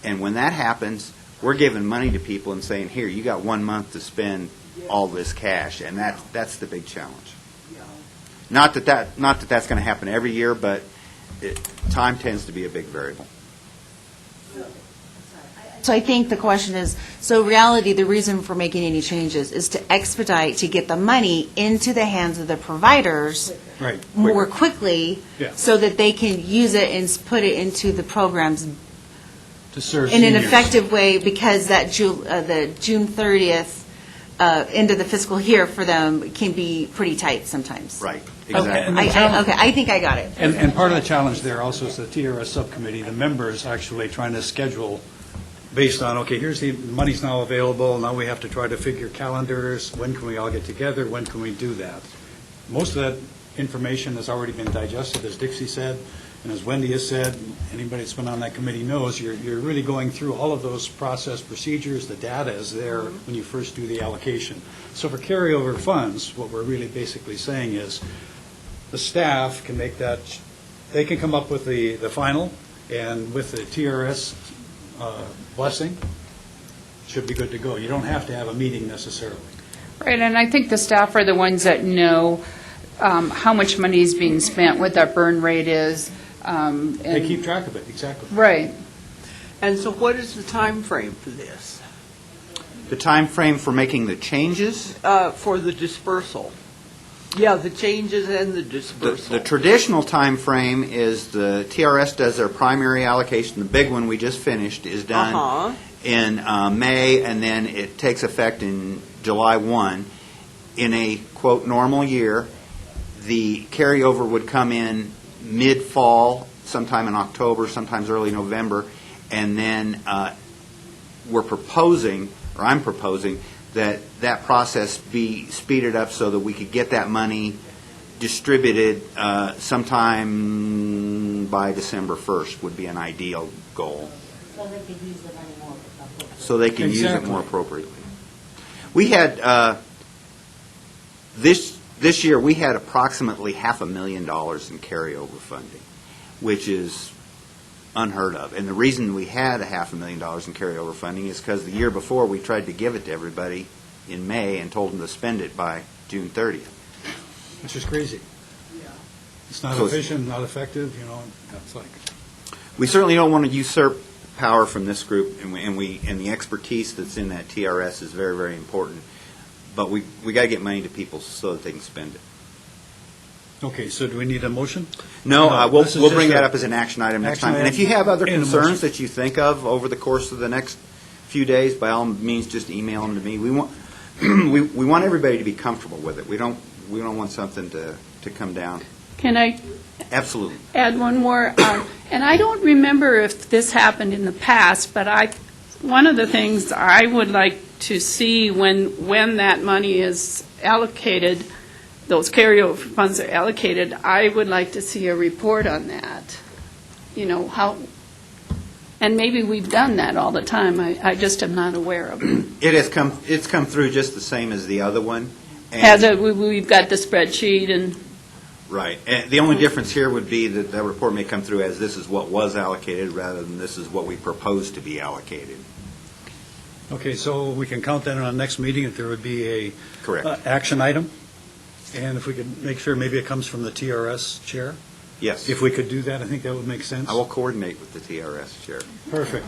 And when that happens, we're giving money to people and saying, here, you got 1 month to spend all this cash, and that's the big challenge. Not that that's going to happen every year, but time tends to be a big variable. So I think the question is, so reality, the reason for making any changes is to expedite, to get the money into the hands of the providers right. more quickly, Yeah. so that they can use it and put it into the programs To serve in an seniors. effective way, because that the June 30th end of the fiscal year for them can be pretty tight sometimes. Right, Okay, exactly. and the challenge- Okay, I think I got it. And part of the challenge there also is the TRS subcommittee, the members actually trying to schedule based on, okay, here's the money's now available, now we have to try to figure calendars, when can we all get together, when can we do that? Most of that information has already been digested, as Dixie said, and as Wendy has said, anybody that's been on that committee knows, you're really going through all of those process procedures, the data is there when you first do the allocation. So for carryover funds, what we're really basically saying is, the staff can make that, they can come up with the final, and with the TRS blessing, should be good to go. You don't have to have a meeting necessarily. Right, and I think the staff are the ones that know how much money is being spent, what that burn rate is. They keep track of it, exactly. Right. And so what is the time frame for this? The time frame for making the changes? For the dispersal? Yeah, the changes and the dispersal. The traditional time frame is the TRS does their primary allocation, the big one we just finished is done in May, and then it takes effect in July 1. In a, quote, normal year, the carryover would come in mid-fall, sometime in October, sometimes early November, and then we're proposing, or I'm proposing, that that process be speeded up so that we could get that money distributed sometime by December 1st would be an ideal goal. So they could use the money more appropriately. So they can use it Exactly. more appropriately. We had, this year, we had approximately $500,000 in carryover funding, which is unheard of. And the reason we had $500,000 in carryover funding is because the year before, we tried to give it to everybody in May and told them to spend it by June 30th. Which is crazy. It's not So it's- efficient, not effective, you know, it's like, We certainly don't want to usurp power from this group, and the expertise that's in that TRS is very, very important. But we got to get money to people so that they can spend it. okay, so do we need a motion? No, we'll this is we'll bring just that a up as an action item next action time. And if you item have other and a concerns motion. that you think of over the course of the next few days, by all means, just email them to me. We want we want everybody to be comfortable with it. We don't want something to come down. Can I Absolutely. add one more? And I don't remember if this happened in the past, but one of the things I would like to see when that money is allocated, those carryover funds are allocated, I would like to see a report on that. You know, how, and maybe we've done that all the time. I just am not aware of it. It's come through just the same as the other one. We've got the spreadsheet and. Right. And the only difference here would be that the report may come through as this is what was allocated rather than this is what we propose to be allocated. Okay, so we can count that on our next meeting, if there would be a Correct. action item, and if we could make sure maybe it comes from the TRS chair. Yes. If we could do that, I think that would make sense. I will coordinate with the TRS chair. Perfect.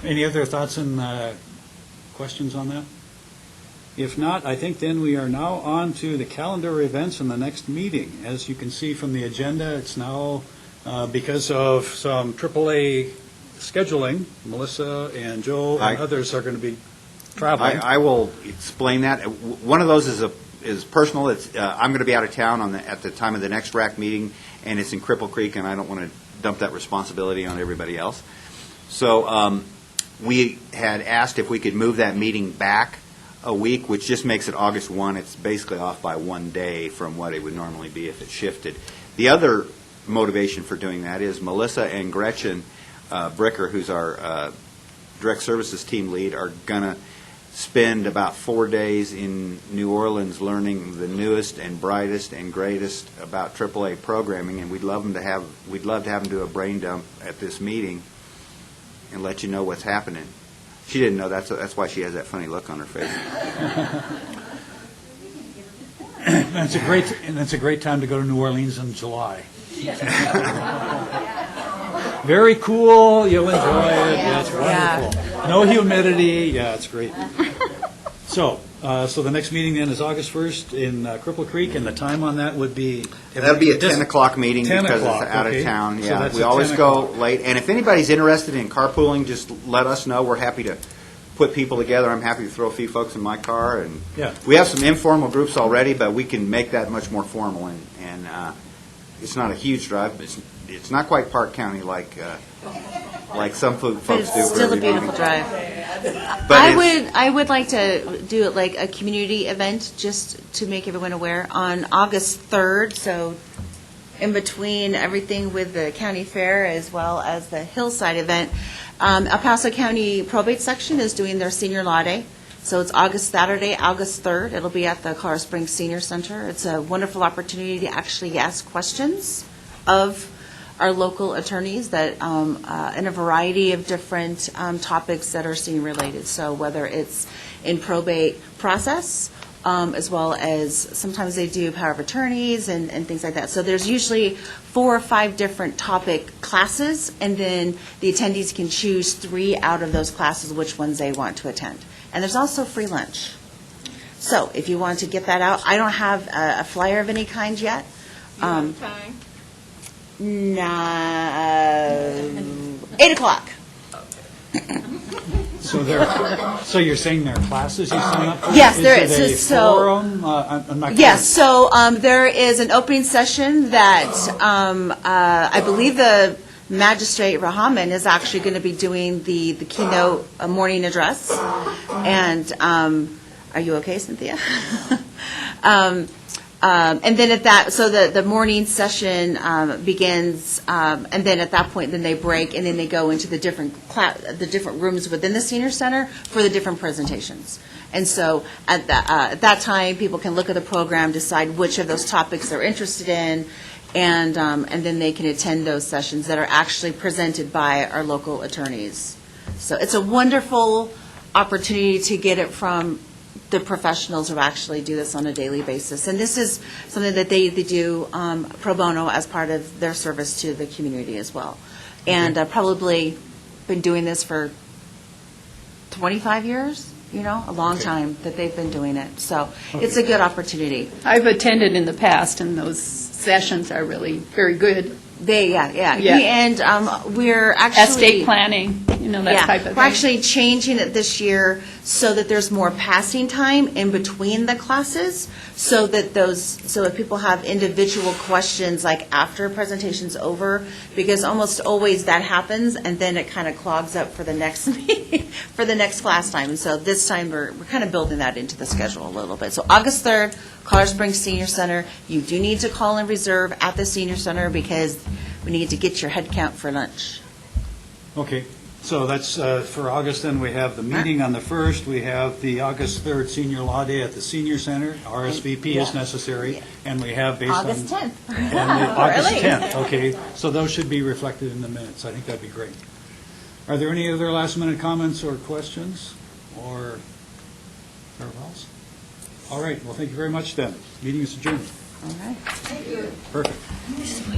Any other thoughts and questions on that? If not, I think then we are now on to the calendar events in the next meeting. As you can see from the agenda, it's now, because of some AAA scheduling, Melissa and Joe and others are going to be traveling. I will explain that. One of those is personal. It's I'm going to be out of town at the time of the next RAC meeting, and it's in Cripple Creek, and I don't want to dump that responsibility on everybody else. So we had asked if we could move that meeting back a week, which just makes it August 1. It's basically off by one day from what it would normally be if it shifted. The other motivation for doing that is Melissa and Gretchen Bricker, who's our direct services team lead, are going to spend about 4 days in New Orleans learning the newest and brightest and greatest about AAA programming, and we'd love to have them do a brain dump at this meeting and let you know what's happening. She didn't know. That's why she has that funny look on her face. And it's a great time to go to New Orleans in July. Very cool. You'll enjoy it. Yeah, it's wonderful. No humidity. Yeah, it's great. So the next meeting then is August 1st in Cripple Creek, and the time on that would be? That'd be a 10 o'clock meeting 10 because o'clock, it's out okay. of town. So Yeah, that's we at always 10 go o'clock. late. And if anybody's interested in carpooling, just let us know. We're happy to put people together. I'm happy to throw a few folks in my car. And Yeah. we have some informal groups already, but we can make that much more formal. And it's not a huge drive. But it's not quite Park County like some folks do. But it's for still a every beautiful meeting. drive. But I would like to do it like a community event, just to make everyone aware, on August 3rd, so in between everything with the county fair as well as the Hillside event. El Paso County Probate Section is doing their senior law day, so it's Saturday, August 3rd. It'll be at the Colorado Springs Senior Center. It's a wonderful opportunity to actually ask questions of our local attorneys that in a variety of different topics that are senior related. So whether it's in probate process, as well as sometimes they do power of attorneys and things like that. So there's usually 4 or 5 different topic classes, and then the attendees can choose 3 out of those classes which ones they want to attend. And there's also free lunch. So if you want to get that out, I don't have a flyer of any kind yet. Time? 8 o'clock. So you're saying there are classes you sign up for? Yes, there is. Is it a So- forum? I'm not Yes, so there is an opening session that I believe the Magistrate Rahaman is actually going to be doing the keynote morning address. And are you okay, Cynthia? And then at that, so the morning session begins, and then at that point, then they break, and then they go into the different rooms within the senior center for the different presentations. And so at that time, people can look at the program, decide which of those topics they're interested in, and then they can attend those sessions that are actually presented by our local attorneys. So it's a wonderful opportunity to get it from the professionals who actually do this on a daily basis. And this is something that they do pro bono as part of their service to the community as well. And probably been doing this for 25 years, a long time that they've been doing it. So it's a good opportunity. I've attended in the past, and those sessions are really very good. Yeah. Yeah. And we're actually... Estate planning, that type of thing. We're actually changing it this year so that there's more passing time in between the classes, so if people have individual questions, like after a presentation's over, because almost always that happens, and then it kind of clogs up for the next meeting, for the next class time. And so this time, we're kind of building that into the schedule a little bit. So August 3rd, Colorado Springs Senior Center. You do need to call and reserve at the Senior Center because we need to get your head count for lunch. Okay, so that's for August, then we have the meeting on the 1st, we have the August 3rd Senior Law Day at the Senior Center, RSVP is necessary, and we have based on... August 10th. And August 10th, okay, so those should be reflected in the minutes, I think that'd be great. Are there any other last-minute comments or questions, or farewells? All right, well, thank you very much then. Meeting is adjourned. All right. Perfect.